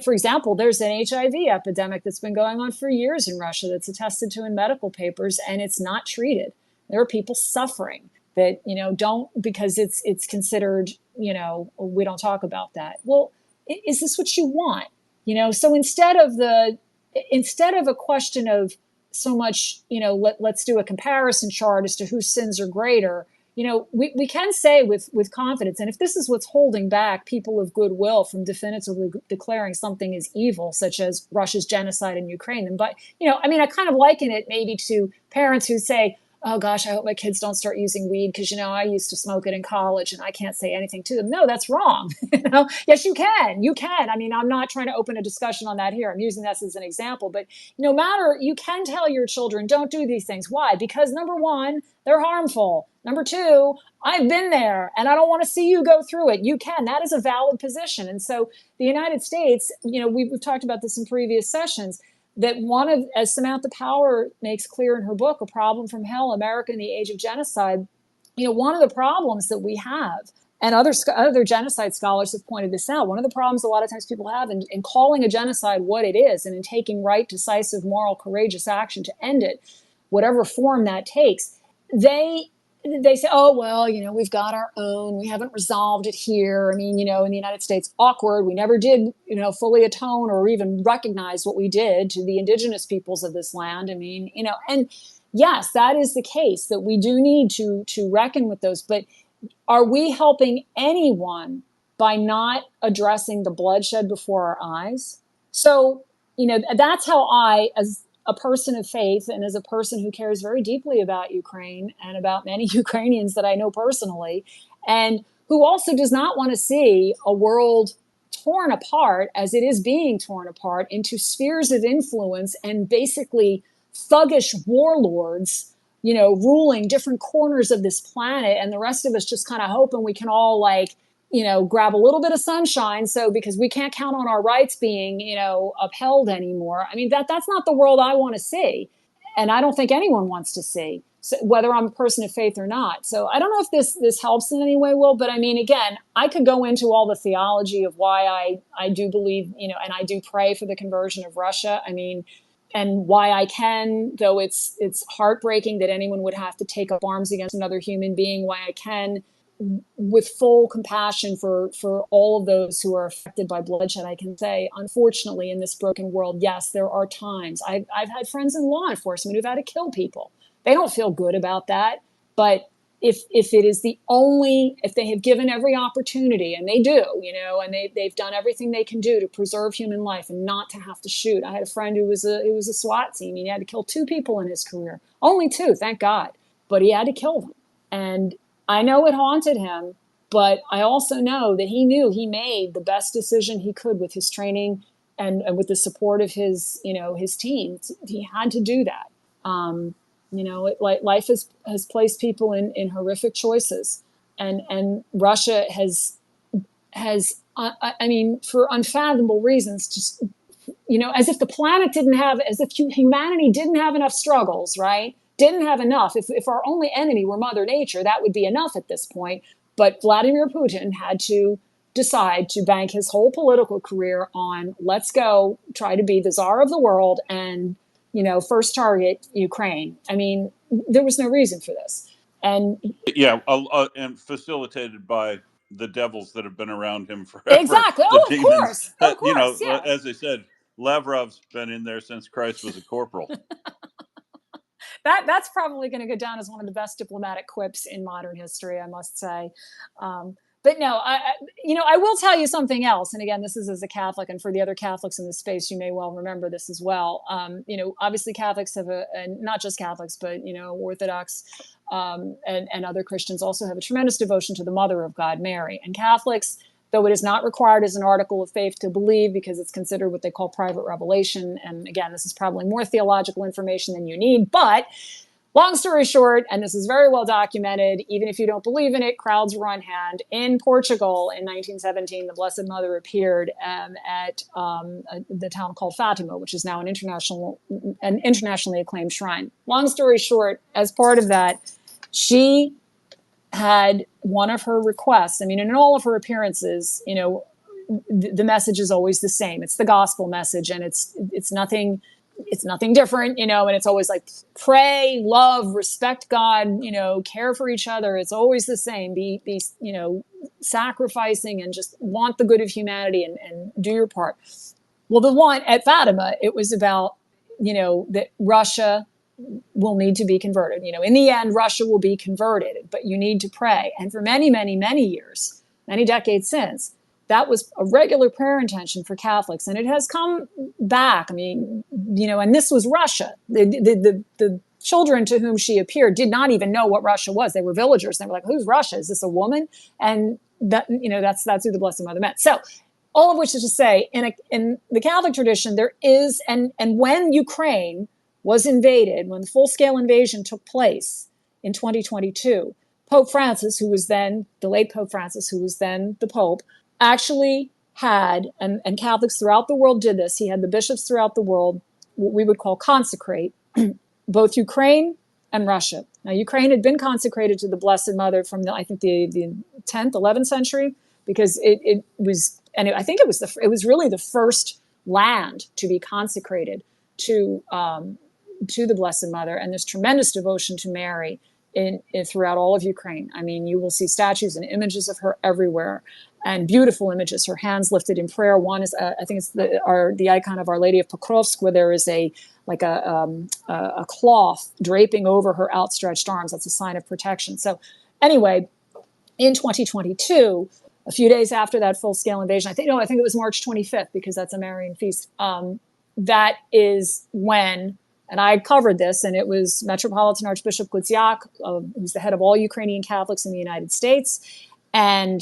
for example, there's an HIV epidemic that's been going on for years in Russia that's attested to in medical papers, and it's not treated. There are people suffering that, don't, because it's considered, we don't talk about that. Well, is this what you want? So instead of a question of so much, let's do a comparison chart as to whose sins are greater, we can say with confidence, and if this is what's holding back people of goodwill from definitively declaring something is evil, such as Russia's genocide in Ukraine, then, but, I kind of liken it maybe to parents who say, oh gosh, I hope my kids don't start using weed because, I used to smoke it in college and I can't say anything to them. No, that's wrong. Yes, you can. You can. I mean, I'm not trying to open a discussion on that here. I'm using this as an example. But you can tell your children, don't do these things. Why? Because number one, they're harmful. Number two, I've been there and I don't want to see you go through it. You can. That is a valid position. And so the United States, we've talked about this in previous sessions, that as Samantha Power makes clear in her book, A Problem from Hell, America in the Age of Genocide, one of the problems that we have, and other genocide scholars have pointed this out, one of the problems a lot of times people have in calling a genocide what it is, and in taking right, decisive, moral, courageous action to end it, whatever form that takes, they say, oh, well, we've got our own. We haven't resolved it here. I mean, in the United States, awkward. We never did, fully atone or even recognize what we did to the indigenous peoples of this land. I mean, and yes, that is the case, that we do need to reckon with those. But are we helping anyone by not addressing the bloodshed before our eyes? So, that's how I, as a person of faith and as a person who cares very deeply about Ukraine and about many Ukrainians that I know personally, and who also does not want to see a world torn apart as it is being torn apart into spheres of influence and basically thuggish warlords, ruling different corners of this planet, and the rest of us just kind of hoping we can all grab a little bit of sunshine. So because we can't count on our rights being, upheld anymore. I mean, that's not the world I want to see. And I don't think anyone wants to see, so whether I'm a person of faith or not. So I don't know if this helps in any way, Will, but I mean, again, I could go into all the theology of why I do believe, and I do pray for the conversion of Russia. I mean, and why I can, though it's heartbreaking that anyone would have to take up arms against another human being, why I can, with full compassion for all of those who are affected by bloodshed, I can say, unfortunately, in this broken world, yes, there are times. I've had friends in law enforcement who've had to kill people. They don't feel good about that. But if it is if they have given every opportunity, and they do, and they've done everything they can do to preserve human life and not to have to shoot. I had a friend who was a SWAT team. He had to kill 2 people in his career. Only 2, thank God. But he had to kill them. And I know it haunted him, but I also know that he knew he made the best decision he could with his training and with the support of his team. He had to do that. Life has placed people in horrific choices, and Russia has I mean, for unfathomable reasons, just as if the planet as if humanity didn't have enough struggles, right? Didn't have enough. If our only enemy were Mother Nature, that would be enough at this point. But Vladimir Putin had to decide to bank his whole political career on, let's go try to be the czar of the world and, first target Ukraine. I mean, there was no reason for this. And Yeah, and facilitated by the devils that have been around him forever, exactly. the Oh, demons. of course, yeah. As I said, Lavrov's been in there since Christ was a corporal. That's probably going to go down as one of the best diplomatic quips in modern history, I must say. But no, I will tell you something else. And again, this is as a Catholic, and for the other Catholics in the space, you may well remember this as well. Obviously Catholics have and not just Catholics, but, Orthodox and other Christians also have a tremendous devotion to the Mother of God, Mary. And Catholics, though it is not required as an article of faith to believe because it's considered what they call private revelation. And again, this is probably more theological information than you need. But long story short, and this is very well documented, even if you don't believe in it, crowds were on hand. In Portugal in 1917, the Blessed Mother appeared at the town called Fatima, which is now an internationally acclaimed shrine. Long story short, as part of that, she had one of her requests. I mean, in all of her appearances, the message is always the same. It's the gospel message, and it's nothing different, and it's always like pray, love, respect God, care for each other. It's always the same. Be sacrificing and just want the good of humanity and do your part. Well, the one at Fatima, it was about, that Russia will need to be converted. In the end, Russia will be converted, but you need to pray. And for many, many, many years, many decades since, that was a regular prayer intention for Catholics. And it has come back. I mean, and this was Russia. The children to whom she appeared did not even know what Russia was. They were villagers. They were like, who's Russia? Is this a woman? And that's who the Blessed Mother meant. So all of which is to say, in the Catholic tradition, there is, and when Ukraine was invaded, when the full-scale invasion took place in 2022, Pope Francis, who was then, the late Pope Francis, who was then the Pope, actually had, and Catholics throughout the world did this, he had the bishops throughout the world, what we would call consecrate, both Ukraine and Russia. Now, Ukraine had been consecrated to the Blessed Mother from, I think, the 10th, 11th century, because it was, and I think it was really the first land to be consecrated to the Blessed Mother, and there's tremendous devotion to Mary in throughout all of Ukraine. I mean, you will see statues and images of her everywhere, and beautiful images. Her hands lifted in prayer. One is, I think it's the icon of Our Lady of Pokrovsk, where there is a cloth draping over her outstretched arms. That's a sign of protection. So, anyway, in 2022. a few days after that full-scale invasion, I think it was March 25th, because that's a Marian feast. That is when, and I covered this, and it was Metropolitan Archbishop Kudziak, who's the head of all Ukrainian Catholics in the United States, and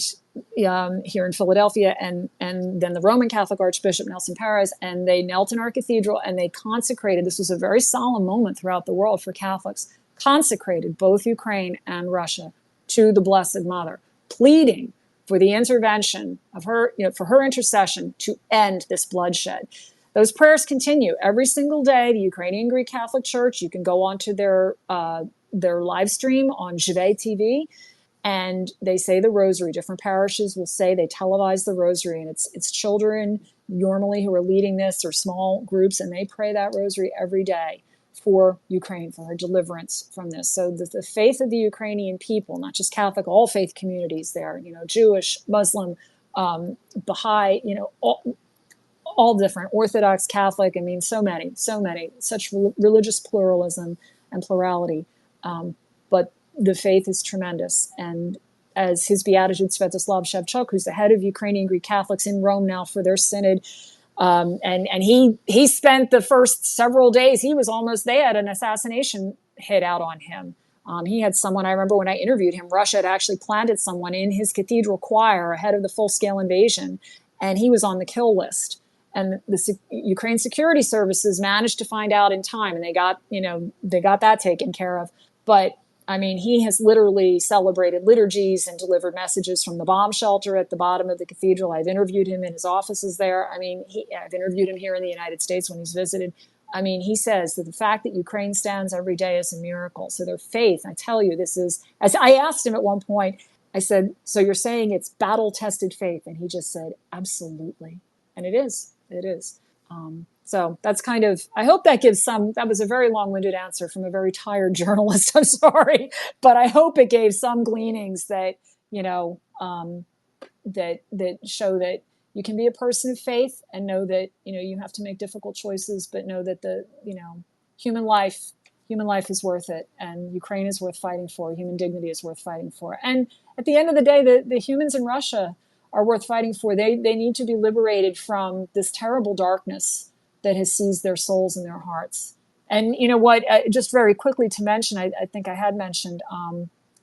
here in Philadelphia, and then the Roman Catholic Archbishop Nelson Perez, and they knelt in our cathedral and they consecrated, this was a very solemn moment throughout the world for Catholics, consecrated both Ukraine and Russia to the Blessed Mother, pleading for the intervention of her, for her intercession to end this bloodshed. Those prayers continue every single day. The Ukrainian Greek Catholic Church, you can go onto their live stream on Jve TV, and they say the rosary. Different parishes will say they televise the rosary, and it's children normally who are leading this, or small groups, and they pray that rosary every day for Ukraine, for her deliverance from this. So the faith of the Ukrainian people, not just Catholic, all faith communities there, Jewish, Muslim, Baha'i, all different, Orthodox, Catholic, so many, such religious pluralism and plurality. But the faith is tremendous. And as His Beatitude Sviatoslav Shevchuk, who's the head of Ukrainian Greek Catholics in Rome now for their synod, and he spent the first several days, they had an assassination hit out on him. He had someone, I remember when I interviewed him, Russia had actually planted someone in his cathedral choir ahead of the full-scale invasion, and he was on the kill list. And the Ukraine security services managed to find out in time, and they got that taken care of. But he has literally celebrated liturgies and delivered messages from the bomb shelter at the bottom of the cathedral. I've interviewed him in his offices there. I've interviewed him here in the United States when he's visited. He says that the fact that Ukraine stands every day is a miracle. So their faith, I tell you, this is, as I asked him at one point, I said, so you're saying it's battle-tested faith? And he just said, absolutely. And it is. So that's kind of, I hope that gives that was a very long-winded answer from a very tired journalist. I'm sorry, but I hope it gave some gleanings that, that show that you can be a person of faith and know that, you have to make difficult choices, but know that human life is worth it, and Ukraine is worth fighting for. Human dignity is worth fighting for. And at the end of the day, the humans in Russia are worth fighting for. They need to be liberated from this terrible darkness that has seized their souls and their hearts. And you know what, just very quickly to mention, I think I had mentioned,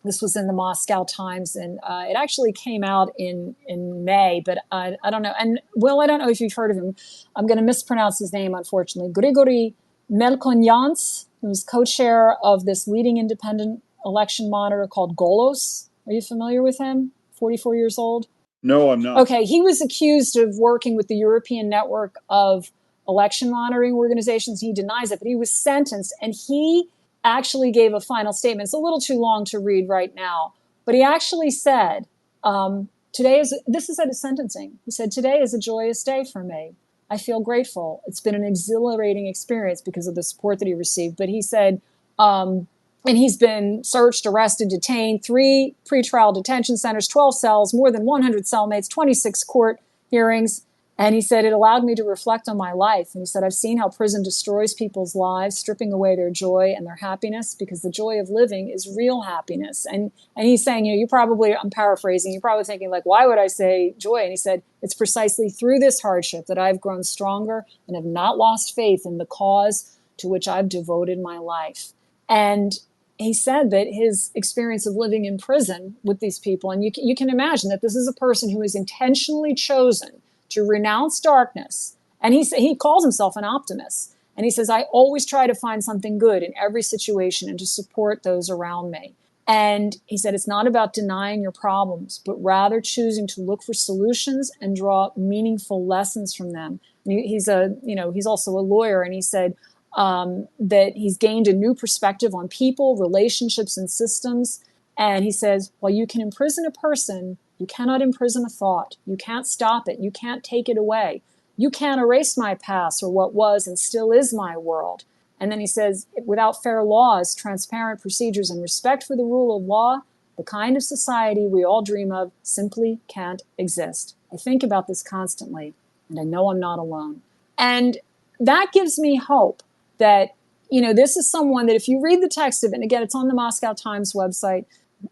this was in the Moscow Times, and it actually came out in May, but I don't know. And Will, I don't know if you've heard of him. I'm going to mispronounce his name, unfortunately. Grigory Melkonyants, who's co-chair of this leading independent election monitor called Golos. Are you familiar with him? 44 years old. No, I'm not. Okay, he was accused of working with the European network of election monitoring organizations. He denies it, but he was sentenced, and he actually gave a final statement. It's a little too long to read right now, but he actually said, this is at his sentencing. He said, today is a joyous day for me. I feel grateful. It's been an exhilarating experience because of the support that he received. But he said, and he's been searched, arrested, detained, 3 pretrial detention centers, 12 cells, more than 100 cellmates, 26 court hearings. And he said, it allowed me to reflect on my life. And he said, I've seen how prison destroys people's lives, stripping away their joy and their happiness, because the joy of living is real happiness. And he's saying, I'm paraphrasing, you're probably thinking, like, why would I say joy? And he said, it's precisely through this hardship that I've grown stronger and have not lost faith in the cause to which I've devoted my life. And he said that his experience of living in prison with these people, and you can imagine that this is a person who has intentionally chosen to renounce darkness. And he calls himself an optimist. And he says, I always try to find something good in every situation and to support those around me. And he said, it's not about denying your problems, but rather choosing to look for solutions and draw meaningful lessons from them. And he's also a lawyer. And he said that he's gained a new perspective on people, relationships, and systems. And he says, while you can imprison a person, you cannot imprison a thought. You can't stop it. You can't take it away. You can't erase my past or what was and still is my world. And then he says, without fair laws, transparent procedures, and respect for the rule of law, the kind of society we all dream of simply can't exist. I think about this constantly, and I know I'm not alone. And that gives me hope that, this is someone that if you read the text of it, and again, it's on the Moscow Times website,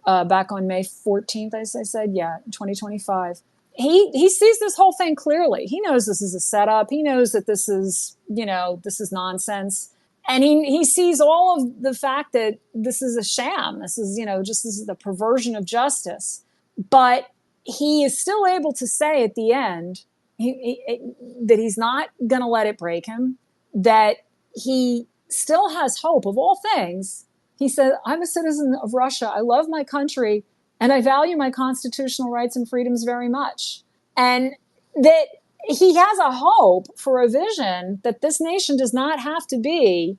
back on May 14th, as I said, 2025. He sees this whole thing clearly. He knows this is a setup. He knows that this is, this is nonsense. And he sees all of the fact that this is a sham. This is, this is the perversion of justice. But he is still able to say at the end that he's not going to let it break him, that he still has hope of all things. He said, I'm a citizen of Russia. I love my country and I value my constitutional rights and freedoms very much. And that he has a hope for a vision that this nation does not have to be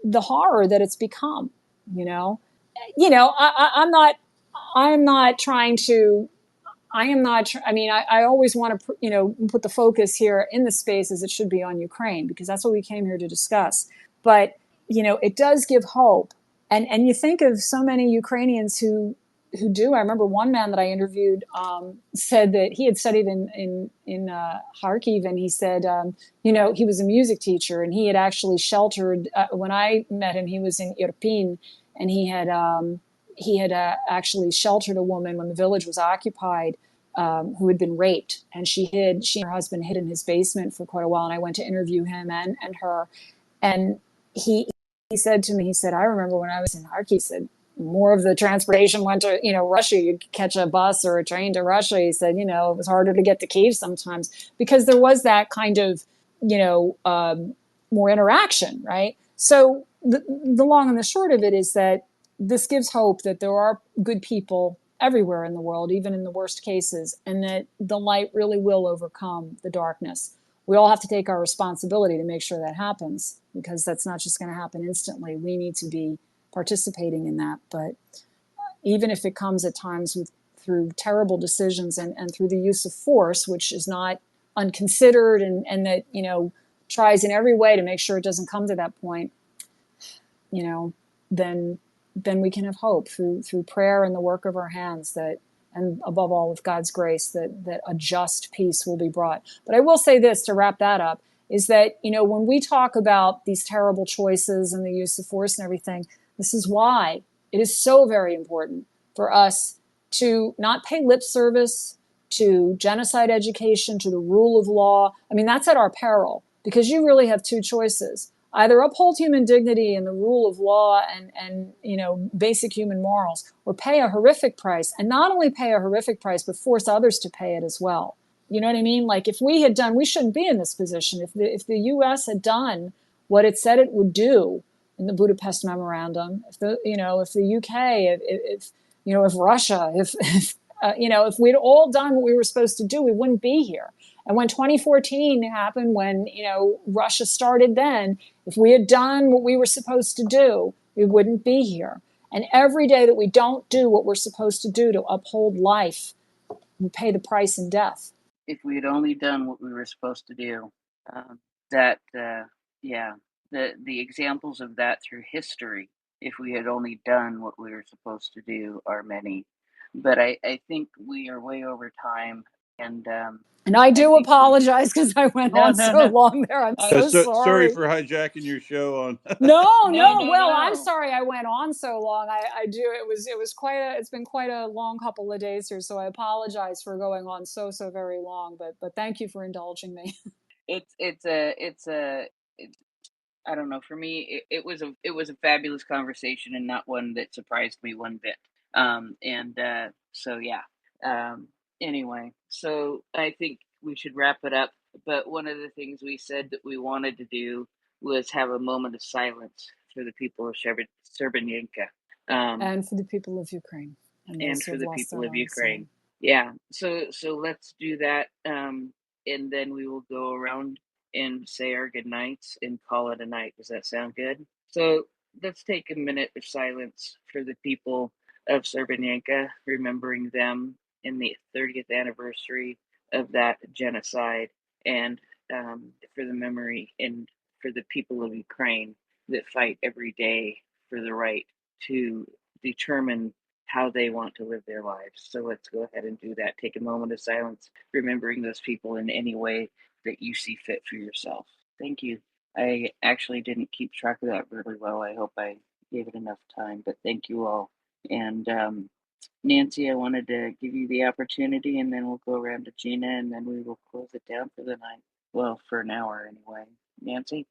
the horror that it's become. I'm not trying to. I am not. I mean, I always want to, put the focus here in the space as it should be on Ukraine, because that's what we came here to discuss. But it does give hope, and you think of so many Ukrainians who do. I remember one man that I interviewed said that he had studied in Kharkiv, and he said, he was a music teacher, and he had actually sheltered. When I met him, he was in Irpin, and he had actually sheltered a woman when the village was occupied, who had been raped, and she and her husband hid in his basement for quite a while. And I went to interview him and her, and he said to me, he said, I remember when I was in Kharkiv, he said, more of the transportation went to, Russia. You'd catch a bus or a train to Russia. He said, it was harder to get to Kyiv sometimes because there was that kind of, more interaction, right? So the long and the short of it is that this gives hope that there are good people everywhere in the world, even in the worst cases, and that the light really will overcome the darkness. We all have to take our responsibility to make sure that happens, because that's not just going to happen instantly. We need to be participating in that. But even if it comes at times through terrible decisions and through the use of force, which is not unconsidered, and that, tries in every way to make sure it doesn't come to that point, then we can have hope through prayer and the work of our hands, and above all with God's grace, that a just peace will be brought. But I will say this to wrap that up, is that, when we talk about these terrible choices and the use of force and everything, this is why it is so very important for us to not pay lip service to genocide education, to the rule of law. I mean, that's at our peril, because you really have two choices. Either uphold human dignity and the rule of law and basic human morals, or pay a horrific price, and not only pay a horrific price, but force others to pay it as well. You know what I mean? Like, if we had done, we shouldn't be in this position. If the U.S. had done what it said it would do in the Budapest Memorandum, if the UK, if Russia, if we'd all done what we were supposed to do, we wouldn't be here. And when 2014 happened, when Russia started, then if we had done what we were supposed to do, we wouldn't be here. And every day that we don't do what we're supposed to do to uphold life, we pay the price in death. If we had only done what we were supposed to do, the examples of that through history, if we had only done what we were supposed to do, are many. But I think we are way over time, and I do apologize because I went on so long there. I'm so sorry. Sorry for hijacking your show on. No. Well, I'm sorry I went on so long. I do. It's been quite a long couple of days here, so I apologize for going on so very long. But thank you for indulging me. I don't know. For me, it was a fabulous conversation, and not one that surprised me one bit. Anyway, so I think we should wrap it up. But one of the things we said that we wanted to do was have a moment of silence for the people of Srebenican. And for the people of Ukraine. And for the people of Ukraine. Yeah. So let's do that. And then we will go around and say our good nights and call it a night. Does that sound good? So let's take a minute of silence for the people of Srebrenica, remembering them in the 30th anniversary of that genocide, and for the memory and for the people of Ukraine that fight every day for the right to determine how they want to live their lives. So let's go ahead and do that. Take a moment of silence, remembering those people in any way that you see fit for yourself. Thank you. I actually didn't keep track of that really well. I hope I gave it enough time, but thank you all. And Nancy, I wanted to give you the opportunity, and then we'll go around to Gina, and then we will close it down for the night. Well, for an hour anyway. Nancy?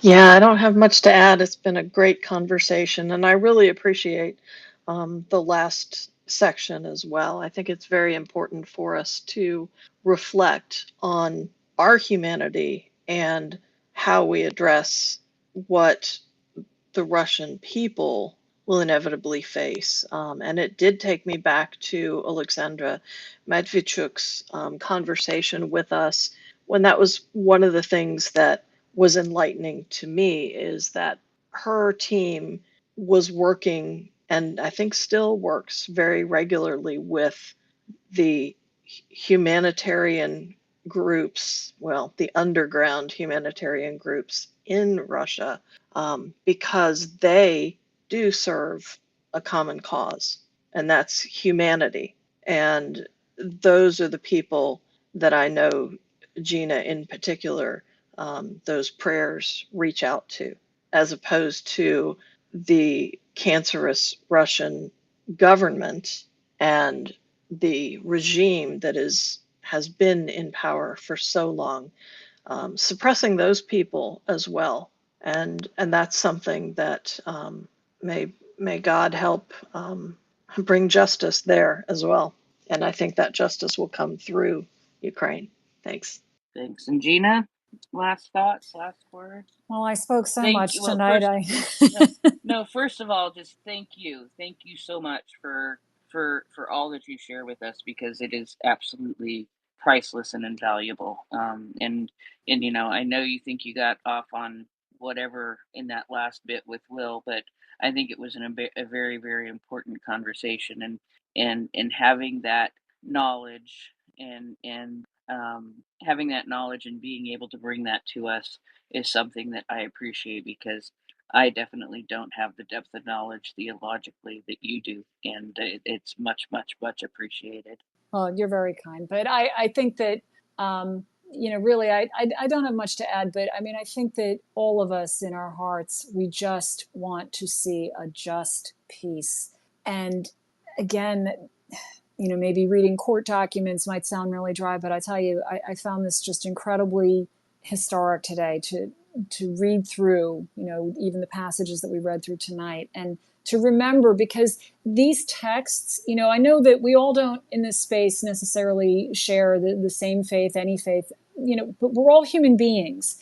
Yeah, I don't have much to add. It's been a great conversation, and I really appreciate the last section as well. I think it's very important for us to reflect on our humanity and how we address what the Russian people will inevitably face. And it did take me back to Alexandra Matvichuk's conversation with us when that was one of the things that was enlightening to me is that her team was working and I think still works very regularly with the humanitarian groups, well, the underground humanitarian groups in Russia, because they do serve a common cause, and that's humanity. And those are the people that I know, Gina in particular, those prayers reach out to, as opposed to the cancerous Russian government and the regime that has been in power for so long, suppressing those people as well, and that's something that may God help bring justice there as well, and I think that justice will come through Ukraine. Thanks. Thanks. And Gina, last thoughts, last words? Well, I spoke so Thank you. much Well, tonight. first, I no, first of all, just thank you. Thank you so much for all that you share with us because it is absolutely priceless and invaluable. And I know you think you got off on whatever in that last bit with Will, but I think it was a very, very important conversation, and having that knowledge and having that knowledge and being able to bring that to us is something that I appreciate because I definitely don't have the depth of knowledge theologically that you do, and it's much, much, much appreciated. well, you're very kind, but I think that really, I don't have much to add, but I mean, I think that all of us in our hearts, we just want to see a just peace. And again, maybe reading court documents might sound really dry, but I tell you, I found this just incredibly historic today to read through, even the passages that we read through tonight, and to remember, because these texts, I know that we all don't in this space necessarily share the same faith, any faith, but we're all human beings.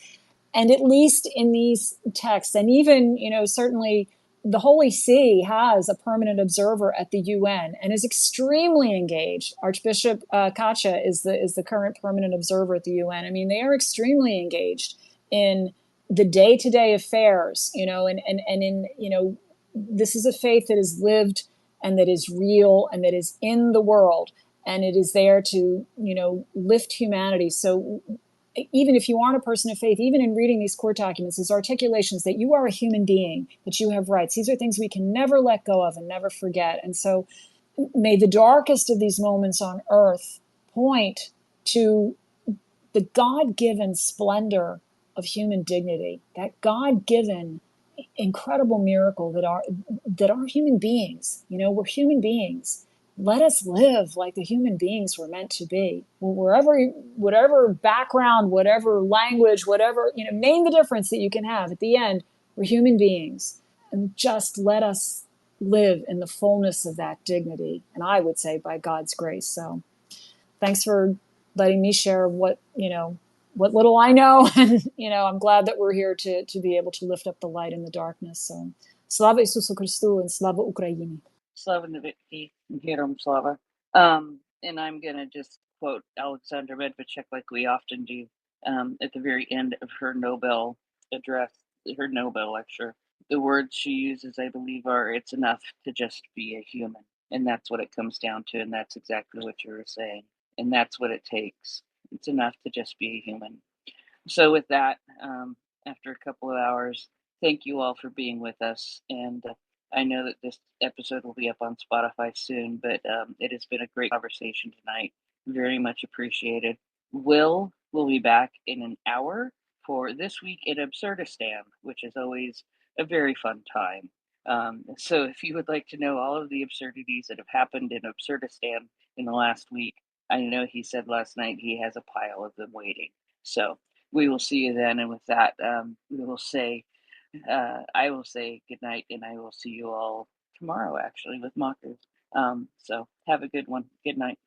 And at least in these texts, and even, certainly the Holy See has a permanent observer at the UN and is extremely engaged. Archbishop Kacha is the current permanent observer at the UN. I mean, they are extremely engaged in the day-to-day affairs, and in, this is a faith that is lived and that is real and that is in the world, and it is there to, lift humanity. So even if you aren't a person of faith, even in reading these court documents, these articulations that you are a human being, that you have rights, these are things we can never let go of and never forget. And so may the darkest of these moments on earth point to the God-given splendor of human dignity, that God-given incredible miracle that are human beings. We're human beings. Let us live like the human beings we're meant to be. Whatever background, whatever language, whatever, name the difference that you can have. At the end, we're human beings. And just let us live in the fullness of that dignity. And I would say by God's grace. So thanks for letting me share what little I know. And, I'm glad that we're here to be able to lift up the light in the darkness. So Slava Isusu Christu and Slava Ukraini. Slava Navitki, Hiram Slava. And I'm going to just quote Alexandra Medvedchuk like we often do at the very end of her Nobel address, her Nobel lecture. The words she uses, I believe, are "it's enough to just be a human." And that's what it comes down to. And that's exactly what you were saying. And that's what it takes. It's enough to just be a human. So, with that, after a couple of hours, thank you all for being with us. And I know that this episode will be up on Spotify soon, but it has been a great conversation tonight. Very much appreciated. Will be back in an hour for This Week in Absurdistan, which is always a very fun time. So if you would like to know all of the absurdities that have happened in Absurdistan in the last week, I know he said last night he has a pile of them waiting. So we will see you then. And with that, we will say, I will say good night, and I will see you all tomorrow, actually, with Mockers. So have a good one. Good night.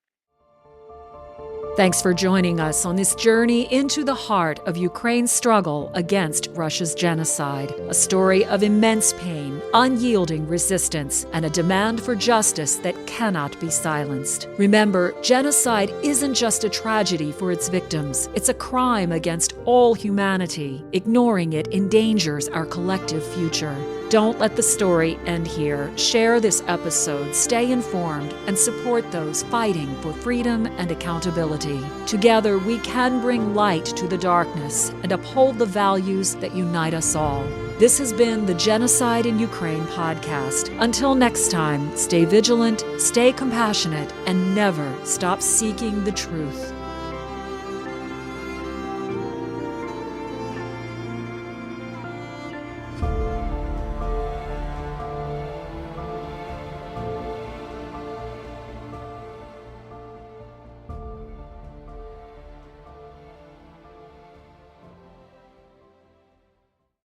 Thanks for joining us on this journey into the heart of Ukraine's struggle against Russia's genocide, a story of immense pain, unyielding resistance, and a demand for justice that cannot be silenced. Remember, genocide isn't just a tragedy for its victims, it's a crime against all humanity. Ignoring it endangers our collective future. Don't let the story end here. Share this episode, stay informed, and support those fighting for freedom and accountability. Together, we can bring light to the darkness and uphold the values that unite us all. This has been the Genocide in Ukraine podcast. Until next time, stay vigilant, stay compassionate, and never stop seeking the truth.